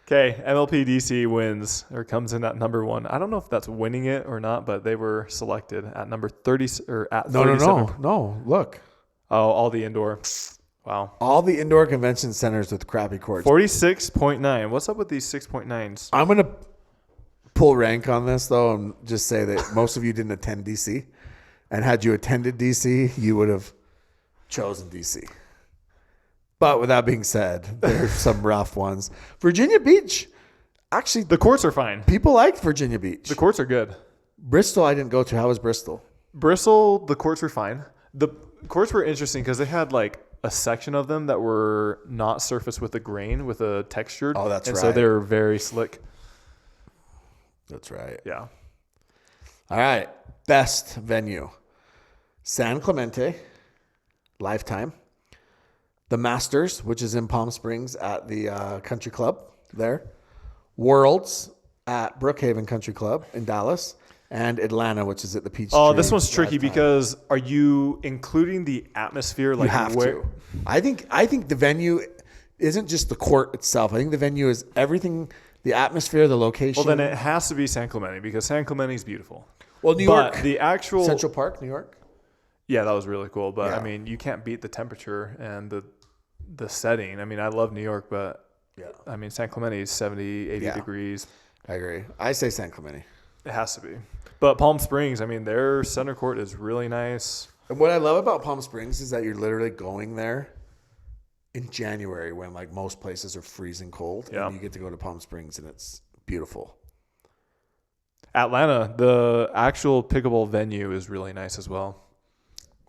Okay, MLP DC wins or comes in at number one. I don't know if that's winning it or not, but they were selected at number 30 or at 37. No. Look. Oh, all the indoor. Wow. All the indoor convention centers with crappy courts. 46.9. What's up with these 6.9s? I'm going to pull rank on this, though, and just say that most of you didn't attend DC. And had you attended DC, you would have chosen DC. But with that being said, there's some rough ones. Virginia Beach, actually, The courts are fine. people liked Virginia Beach. The courts are good. Bristol, I didn't go to. How was Bristol? Bristol, the courts were fine. The courts were interesting because they had like a section of them that were not surfaced with a grain, with a textured. Oh, that's and right. So they were very slick. That's right. Yeah. All right. Best venue. San Clemente, Lifetime. The Masters, which is in Palm Springs at the Country Club there. Worlds at Brookhaven Country Club in Dallas. And Atlanta, which is at the Peachtree. Oh, this one's tricky Lifetime. because are you including the atmosphere? Like You have to. I think the venue isn't just the court itself. I think the venue is everything, the atmosphere, the location. Well, then it has to be San Clemente because San Clemente is beautiful. Well, New York. But the actual Central Park, New York. Yeah, that was really cool. But Yeah. I mean, you can't beat the temperature and the setting. I mean, I love New York, but Yeah. I mean, San Clemente is 70, 80 Yeah. degrees. I agree. I say San Clemente. It has to be. But Palm Springs, I mean, their center court is really nice. And what I love about Palm Springs is that you're literally going there in January when like most places are freezing cold. Yeah. And you get to go to Palm Springs and it's beautiful. Atlanta, the actual pickleball venue is really nice as well.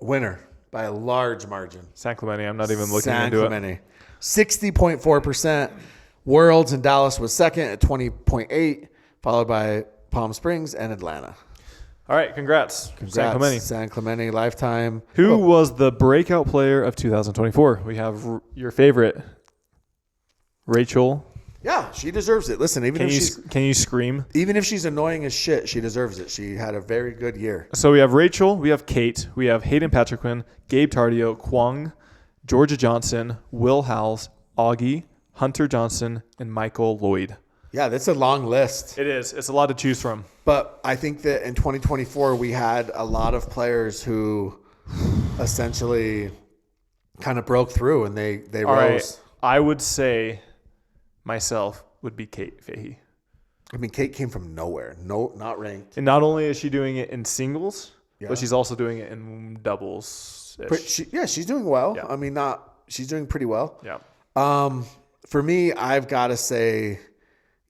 Winner by a large margin. San Clemente, I'm not even looking San into it. Clemente. 60.4%. Worlds in Dallas was second at 20.8, followed by Palm Springs and Atlanta. All right, congrats. San Clemente. San Clemente, Lifetime. Who was the breakout player of 2024? We have your favorite, Rachel. Yeah, she deserves it. Listen, Can you scream? even if she's annoying as shit, she deserves it. She had a very good year. So we have Rachel, we have Kate, we have Hayden Patriquin, Gabe Tardio, Kwong, Georgia Johnson, Will Howells, Augie, Hunter Johnson, and Michael Lloyd. Yeah, that's a long list. It is. It's a lot to choose from. But I think that in 2024, we had a lot of players who essentially kind of broke through and they All rose. right. I would say myself would be Kate Fahey. I mean, Kate came from nowhere. No, not ranked. And not only is she doing it in singles, Yeah. but she's also doing it in doubles. She's doing well. Yeah. I mean, she's doing pretty well. Yeah. For me, I've got to say,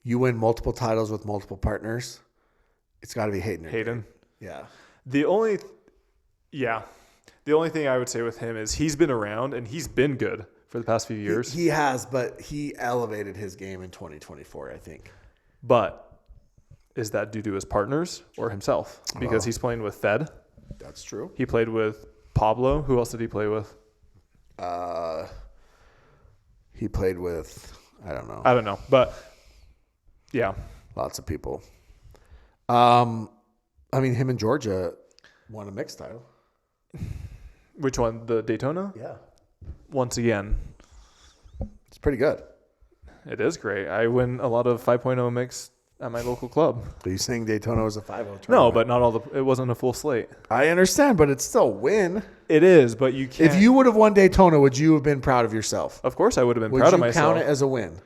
you win multiple titles with multiple partners. It's got to be Hayden. Hayden. Yeah. The only thing I would say with him is he's been around and he's been good for the past few years. He has, but he elevated his game in 2024, I think. But is that due to his partners or himself? Because he's playing with Fed. That's true. He played with Pablo. Who else did he play with? He played with, I don't know, But yeah. lots of people. I mean, him and Georgia won a mixed title. Which one? The Daytona? Yeah. Once again, It's pretty good. it is great. I win a lot of 5.0 mix at my local club. Are you saying Daytona was a 5-0 tournament? No, but not all it wasn't a full slate. I understand, but it's still a win. It is, but you can't. If you would have won Daytona, would you have been proud of yourself? Of course, I would have been Would proud you of myself. count it as a win?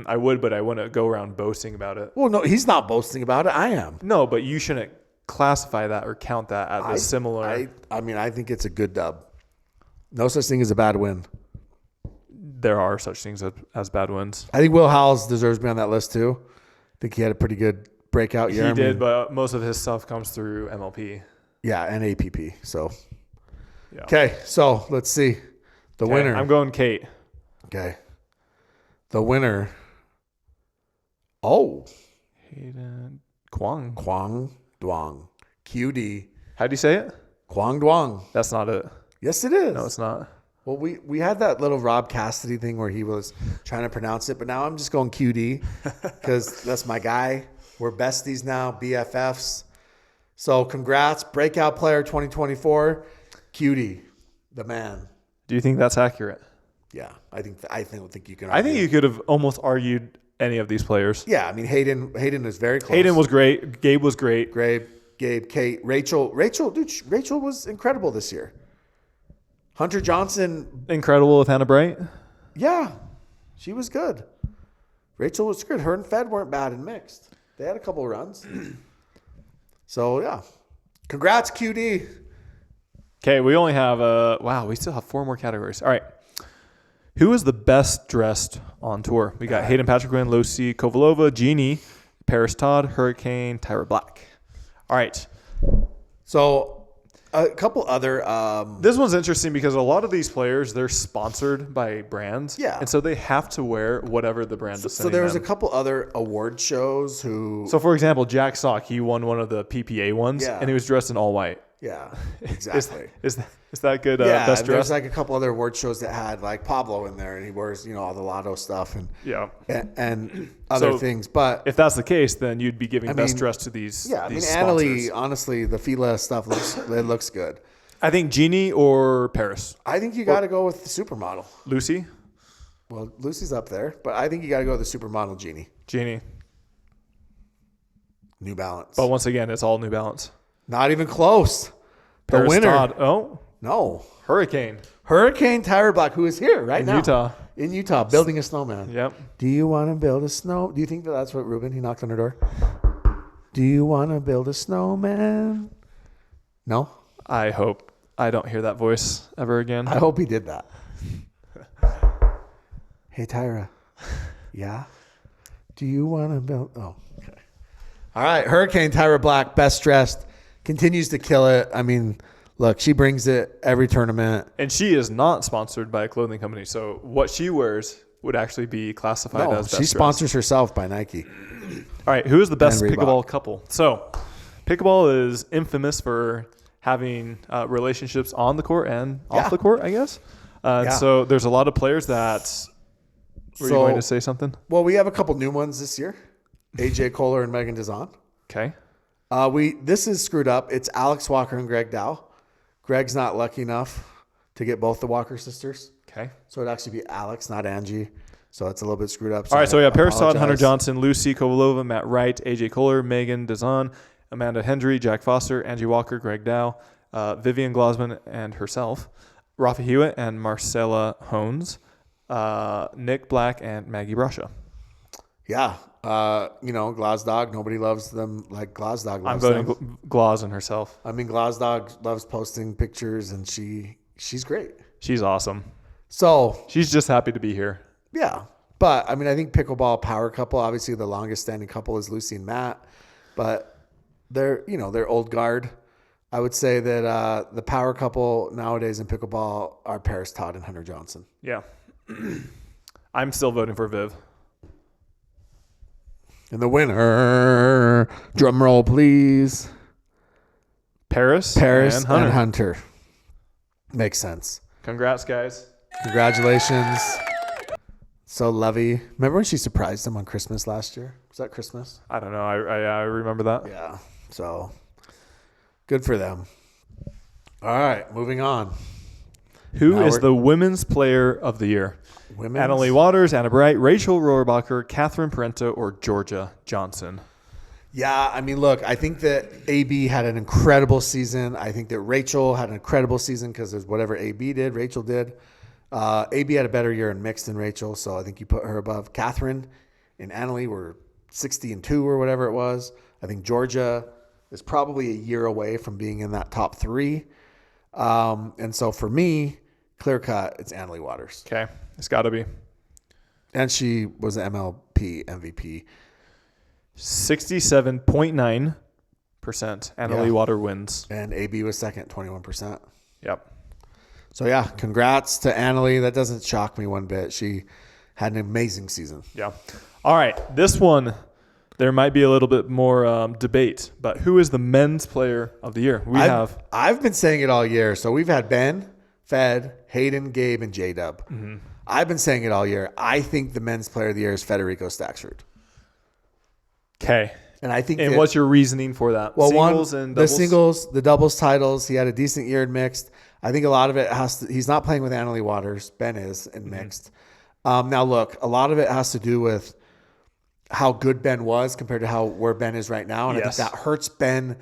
I would, but I wouldn't go around boasting about it. Well, no, he's not boasting about it. I am. No, but you shouldn't classify that or count that as a similar. I mean, I think it's a good dub. No such thing as a bad win. There are such things as bad wins. I think Will Howells deserves to be on that list too. I think he had a pretty good breakout year. He did, but most of his stuff comes through MLP. Yeah, and APP. So, Yeah. okay. So let's see the Okay, winner. I'm going Kate. Okay, the winner. Oh, Hayden Kwong. Kwang Duong, QD, How do you say it? Kwang Duong. That's not it. Yes, it is. No, it's not. Well, we had that little Rob Cassidy thing where he was trying to pronounce it, but now I'm just going QD because that's my guy. We're besties now, BFFs. So congrats, Breakout Player 2024, QD, the man. Do you think that's accurate? Yeah, I think you can. I think argue. you could have almost argued any of these players. Yeah, I mean Hayden is very close. Hayden was great. Gabe was great. Gabe, Kate, Rachel, dude, Rachel was incredible this year. Hunter Johnson, Incredible with Hannah Bright. yeah, she was good. Rachel was good. Her and Fed weren't bad in mixed. They had a couple of runs. So, yeah. Congrats, QD. Okay, we only have we still have 4 more categories. All right. Who is the best dressed on tour? We got Hayden Patriquin, Lucy Kovalova, Jeannie, Paris Todd, Hurricane, Tyra Black. All right. So, A couple other. This one's interesting because a lot of these players, they're sponsored by brands. Yeah. And so they have to wear whatever the brand is So sending there was a them. couple other award shows who. So, for example, Jack Sock, he won one of the PPA ones, Yeah. and he was dressed in all white. Yeah, exactly. Is that good? Yeah, Best there's dress? like a couple other award shows that had like Pablo in there, and he wears all the Lotto stuff Yeah. and other So, things. But If that's the case, then you'd be giving best mean, dress to these. yeah, I mean, these Annalie, sponsors. honestly, the Fila stuff looks good. I think Jeannie or Paris. I think you got to go with the supermodel. Lucy, Well, Lucy's up there, but I think you got to go with the supermodel Jeannie. Jeannie. New Balance. But once again, it's all New Balance. Not even close. The Paris winner. Todd. Oh, No. Hurricane Hurricane Tyra Black, who is here right in now. Utah. In Utah, building a snowman. Yep. Do you want to build a snow? Do you think that's what Ruben, he knocked on her door? Do you want to build a snowman? No? I hope I don't hear that voice ever again. I hope he did that. Hey, Tyra. Yeah? Do you want to build? Oh, okay. All right. Hurricane Tyra Black, best dressed, continues to kill it. I mean, look, she brings it every tournament. And she is not sponsored by a clothing company, so what she wears would actually be classified No, as best she dressed. sponsors herself by Nike. All right, who is the best And Reebok. pickleball couple? So, pickleball is infamous for having relationships on the court and off the court, I guess. Yeah. So there's a lot of players that. Were you going to say something? Well, we have a couple new ones this year. AJ Kohler and Megan Dazan. Okay. This is screwed up. It's Alex Walker and Greg Dow. Greg's not lucky enough to get both the Walker sisters. Okay. So it'd actually be Alex, not Angie. So it's a little bit screwed up. All right, so we have Paris Todd, apologize. Hunter Johnson, Lucy Kovalova, Matt Wright, AJ Kohler, Megan Dazan, Amanda Hendry, Jack Foster, Angie Walker, Greg Dow, Vivian Glosman and herself, Rafa Hewitt and Marcella Hones, Nick Black and Maggie Brasha. Yeah. Glosdog. Nobody loves them like Glosdog I'm loves voting them. Gloss and herself. I mean, Glosdog loves posting pictures, and she's great. She's awesome. So, She's just happy to be here. yeah. But, I mean, I think pickleball power couple, obviously the longest standing couple is Lucy and Matt. But they're old guard. I would say that the power couple nowadays in pickleball are Paris Todd and Hunter Johnson. Yeah. I'm still voting for Viv. And the winner, drum roll please, Paris Paris and and Hunter. Hunter. Makes sense. Congrats, guys. Congratulations. So lovey. Remember when she surprised him on Christmas last year? Was that Christmas? I don't know. I remember that. Yeah. So good for them. All right, moving on. Who Now is we're- the Women's Player of the Year? Women's? Annalie Waters, Anna Bright, Rachel Rohrbacher, Catherine Parento, or Georgia Johnson? Yeah, I mean, look, I think that AB had an incredible season. I think that Rachel had an incredible season because there's whatever AB did, Rachel did. AB had a better year in mixed than Rachel, so I think you put her above. Catherine and Annalie were 60-2 or whatever it was. I think Georgia is probably a year away from being in that top three. And so for me, clear cut, it's Annalie Waters. Okay. It's got to be. And she was the MLP MVP. 67.9% Annalie Water wins. And AB was second, 21%. Yep. So, yeah, congrats to Annalie. That doesn't shock me one bit. She had an amazing season. Yeah. All right. This one, there might be a little bit more debate, but who is the Men's Player of the Year? I've been saying it all year. So, we've had Ben, Fed, Hayden, Gabe, and J-Dub. Mm-hmm. I've been saying it all year. I think the Men's Player of the Year is Federico Staksrud. Okay. And I think And what's your reasoning for that? Well, Singles and doubles? the doubles titles. He had a decent year in mixed. I think a lot of it he's not playing with Annalie Waters. Ben is in mixed. Now, look, a lot of it has to do with how good Ben was compared to where Ben is right now. And I think that hurts Ben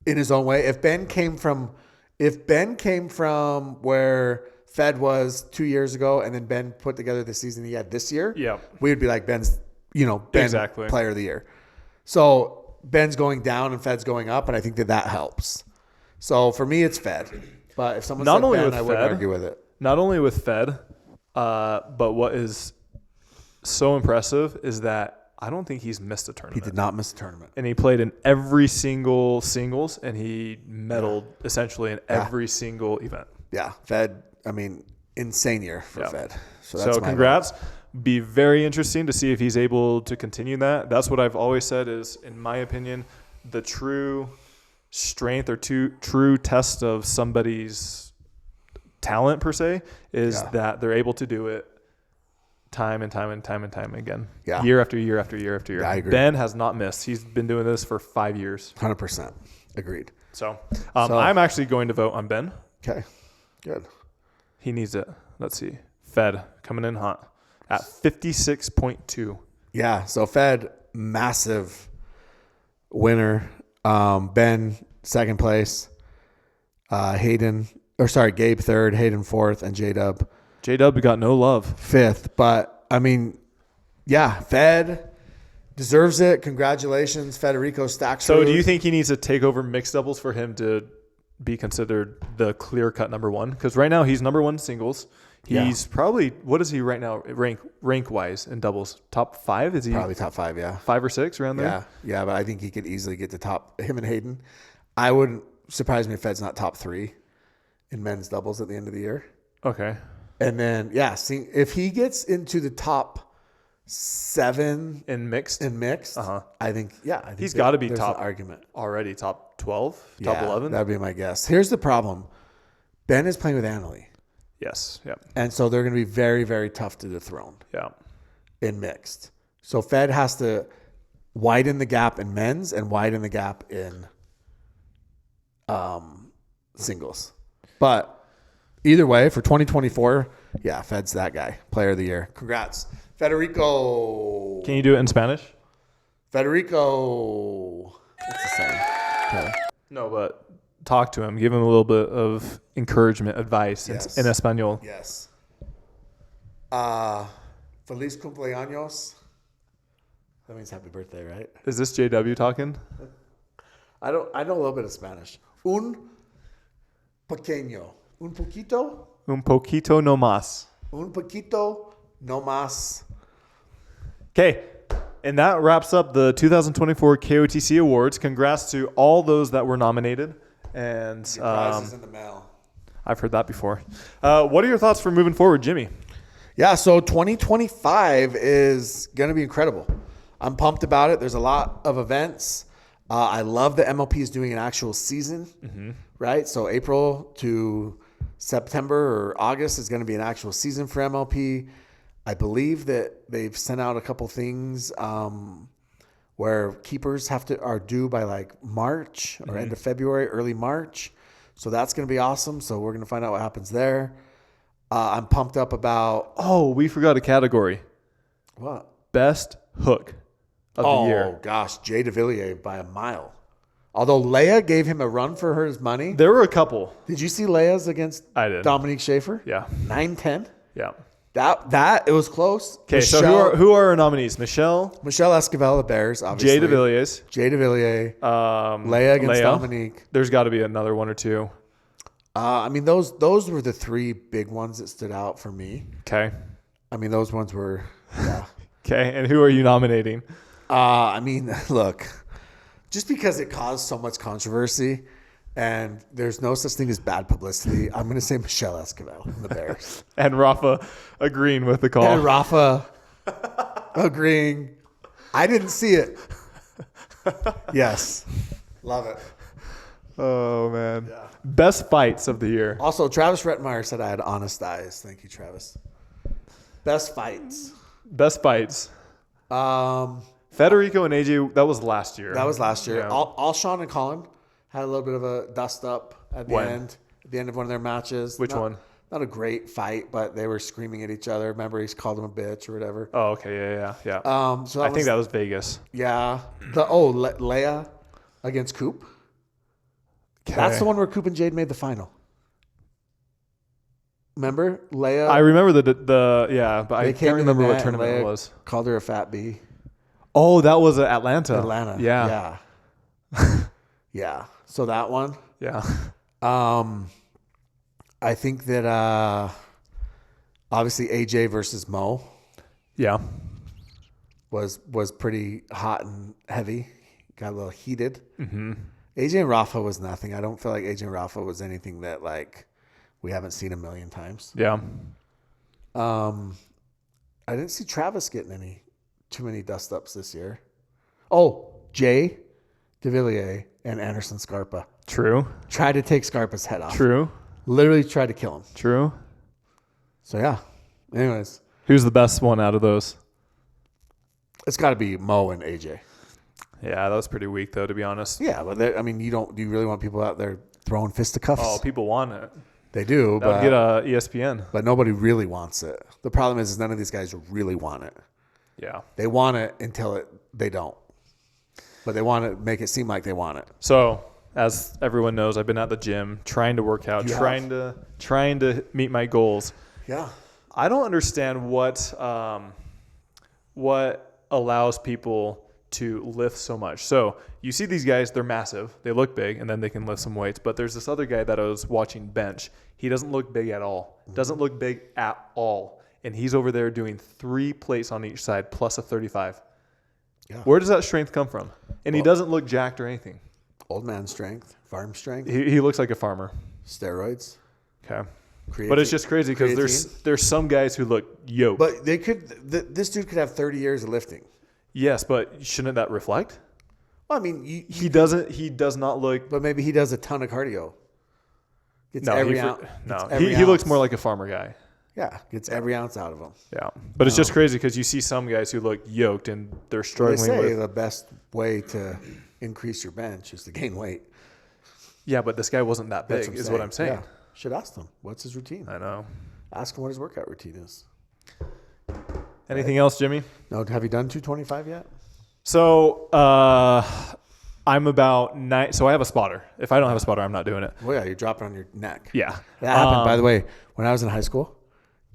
in his own way. If Ben came from where Fed was 2 years ago and then Ben put together the season he had this year, we would be like Ben's, Ben Exactly. Player of the Year. So Ben's going down and Fed's going up, and I think that helps. So for me, it's Fed. But if someone said Ben, I wouldn't argue with it. Not only with Fed, but what is so impressive is that I don't think he's missed a He tournament. did not miss a tournament. And he played in every single singles, and he medaled essentially in every single event. Yeah, Fed. I mean, insane year for Fed. So congrats. Be very interesting to see if he's able to continue that. That's what I've always said is, in my opinion, the true strength or true test of somebody's talent per se is that they're able to do it time and time again. Yeah. Year after year after year after year. Yeah, I agree. Ben has not missed. He's been doing this for 5 years. 100%. Agreed. So I'm actually going to vote on Ben. Okay. Good. He needs it. Let's see. Fed coming in hot at 56.2. Yeah. So Fed, massive winner. Ben, second place. Gabe third, Hayden fourth, and J-Dub. J-Dub got no love. Fifth. But, I mean, yeah, Fed deserves it. Congratulations, Federico Stack. So do you think he needs to take over mixed doubles for him to be considered the clear-cut number one? Because right now he's number one singles. He's probably, what is he right now rank-wise in doubles? Top 5? Is he probably top 5, yeah. 5 or 6 around there? Yeah, but I think he could easily get to top, him and Hayden. I wouldn't surprise me if Fed's not top 3 in men's doubles at the end of the year. Okay. And then, if he gets into the top 7 In mixed? I think he's got to be there's top an argument. Already, top 12, top 11? That'd be my guess. Here's the problem. Ben is playing with Annalie. Yes, yeah. And so they're going to be very, very tough to dethrone in mixed. So Fed has to widen the gap in men's and widen the gap in singles. But either way, for 2024, Fed's that guy. Player of the year. Congrats. Federico. Can you do it in Spanish? Federico. What's the saying? Okay. No, but talk to him. Give him a little bit of encouragement, advice in Espanol. Yes. Feliz cumpleaños. That means happy birthday, right? Is this JW talking? I know a little bit of Spanish. Un pequeño. Un poquito. Un poquito no más. Un poquito no más. Okay. And that wraps up the 2024 KOTC Awards. Congrats to all those that were nominated. And prizes in the mail. I've heard that before. What are your thoughts for moving forward, Jimmy? Yeah, so 2025 is going to be incredible. I'm pumped about it. There's a lot of events. I love that MLP is doing an actual season, right? So April to September or August is going to be an actual season for MLP. I believe that they've sent out a couple things where keepers are due by like March or end of February, early March. So that's going to be awesome. So we're going to find out what happens there. I'm pumped up about... Oh, we forgot a category. What? Best hook of the year. Oh, gosh. Jay DeVilliers by a mile. Although Leia gave him a run for his money. There were a couple. Did you see Leia's against I did. Dominique Schaefer? Yeah. 9-10? Yeah. It was close. Okay, so who are our nominees? Michelle Esquivel, the Bears, obviously. Jay DeVilliers. Leia against Dominique. There's got to be another one or two. I mean, those were the 3 big ones that stood out for me. Okay. I mean, those ones were, yeah. Okay, and who are you nominating? I mean, look, just because it caused so much controversy and there's no such thing as bad publicity, I'm going to say Michelle Esquivel and the Bears. And Rafa agreeing with the call. And Rafa agreeing. I didn't see it. Yes. Love it. Oh, man. Yeah. Best fights of the year. Also, Travis Rettmeyer said I had honest eyes. Thank you, Travis. Best fights. Federico and AJ, that was last year. That was last year. Yeah. All Sean and Colin had a little bit of a dust up at the end of one of their matches. Which one? Not a great fight, but they were screaming at each other. Remember, he called him a bitch or whatever. Oh, okay, yeah. So I think that was Vegas. Yeah. Leia against Coop. Okay. That's the one where Coop and Jade made the final. Remember, Leia? I remember but I can't remember what tournament Leia it was. Called her a fat bee. Oh, that was Atlanta. Yeah. Yeah. So that one. Yeah. I think that obviously AJ versus Mo Yeah. was pretty hot and heavy. Got a little heated. Mm-hmm. AJ and Rafa was nothing. I don't feel like AJ and Rafa was anything that like we haven't seen a million times. Yeah. I didn't see Travis getting too many dust ups this year. Oh, Jay DeVilliers and Anderson Scarpa True. tried to take Scarpa's head off. True. Literally tried to kill him. True. So yeah. Anyways, Who's the best one out of those? it's got to be Mo and AJ. Yeah, that was pretty weak though, to be honest. Yeah, but I mean, do you really want people out there throwing fisticuffs? Oh, people want it. They do, That would but get ESPN. but nobody really wants it. The problem is none of these guys really want it. Yeah. They want it until they don't. But they want to make it seem like they want it. So, as everyone knows, I've been at the gym trying to work out, trying to meet my goals. Yeah. I don't understand what allows people to lift so much. So you see these guys, they're massive, they look big, and then they can lift some weights. But there's this other guy that I was watching bench. He doesn't look big at all. Doesn't look big at all. And he's over there doing 3 plates on each side plus a 35. Yeah. Where does that strength come from? And he doesn't look jacked or anything. Old man strength, farm strength. He looks like a farmer. Steroids. Okay. But it's just crazy because there's some guys who look yoked. But this dude could have 30 years of lifting. Yes, but shouldn't that reflect? Well, I mean, he does not look. But maybe he does a ton of cardio. Gets He looks more like a farmer guy. Yeah, gets every ounce out of him. Yeah, but it's just crazy because you see some guys who look yoked and they're struggling. They say the best way to increase your bench is to gain weight. Yeah, but this guy wasn't that big, is what I'm saying. Yeah. Should ask him what's his routine. I know. Ask him what his workout routine is. Anything else, Jimmy? No. Have you done 225 yet? So I'm about 9. So I have a spotter. If I don't have a spotter, I'm not doing it. Well, yeah, you're dropping on your neck. Yeah, that happened. By the way, when I was in high school,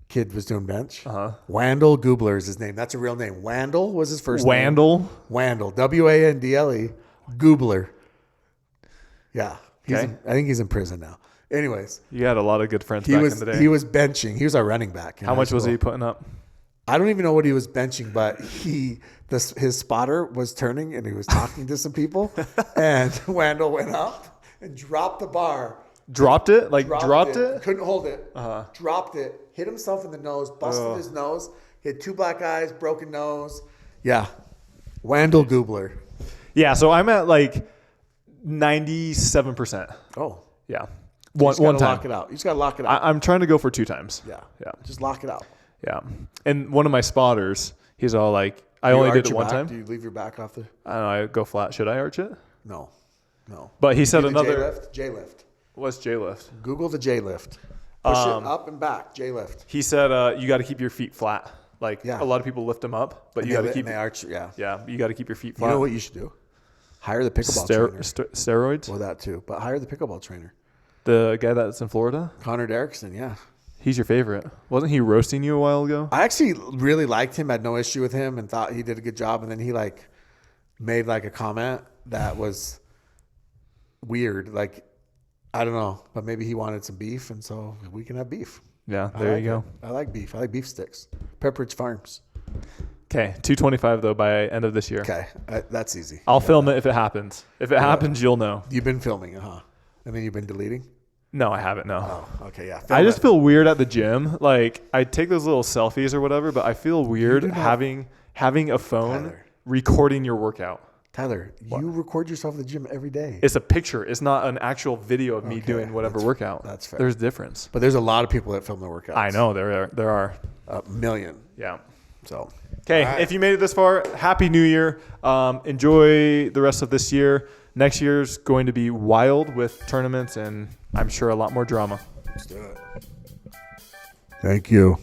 kid was doing bench. Wandle Goobler is his name. That's a real name. Wandle was his first name. Wandle. Wandle. Goobler. Yeah. I think he's in prison now. Anyways. You had a lot of good friends back in the day. He was benching. He was our running back. How much was he putting up? I don't even know what he was benching, but his spotter was turning and he was talking to some people. And Wandle went up and dropped the bar. Dropped it? Like dropped it? Couldn't hold it. Dropped it. Hit himself in the nose. Busted his nose. He had 2 black eyes, broken nose. Yeah. Wandle Goobler. Yeah, so I'm at like 97%. Oh. Yeah. One time. Lock it out. You just got to lock it out. I'm trying to go for 2 times. Yeah. Just lock it out. Yeah. And one of my spotters, he's all like, I only did it one time. Do you leave your back off the... I don't know. I go flat. Should I arch it? No. But he said another... J-lift. What's J-lift? Google the J-lift. Push it up and back. J-lift. He said you got to keep your feet flat. Like a lot of people lift them up, but you got to keep... And they arch, yeah. Yeah, you got to keep your feet flat. You know what you should do? Hire the pickleball trainer. Steroids? Well, that too. But hire the pickleball trainer. The guy that's in Florida? Connor Derrickson, yeah. He's your favorite. Wasn't he roasting you a while ago? I actually really liked him, had no issue with him, and thought he did a good job. And then he made a comment that was weird. I don't know, but maybe he wanted some beef, and so we can have beef. Yeah, there you go. I like beef. I like beef sticks. Pepperidge Farms. Okay, 225 though by end of this year. Okay, that's easy. I'll film it if it happens. If it happens, you'll know. You've been filming it, huh? And then you've been deleting? No, I haven't. No. Oh, okay, yeah. I just feel weird at the gym. I take those little selfies or whatever, but I feel weird having a phone recording your workout. Tyler, you record yourself at the gym every day. It's a picture. It's not an actual video of me doing whatever workout. That's fair. There's a difference. But there's a lot of people that film their workouts. I know there are a million. Yeah. So. Okay, if you made it this far, Happy New Year. Enjoy the rest of this year. Next year's going to be wild with tournaments and I'm sure a lot more drama. Let's do it. Thank you.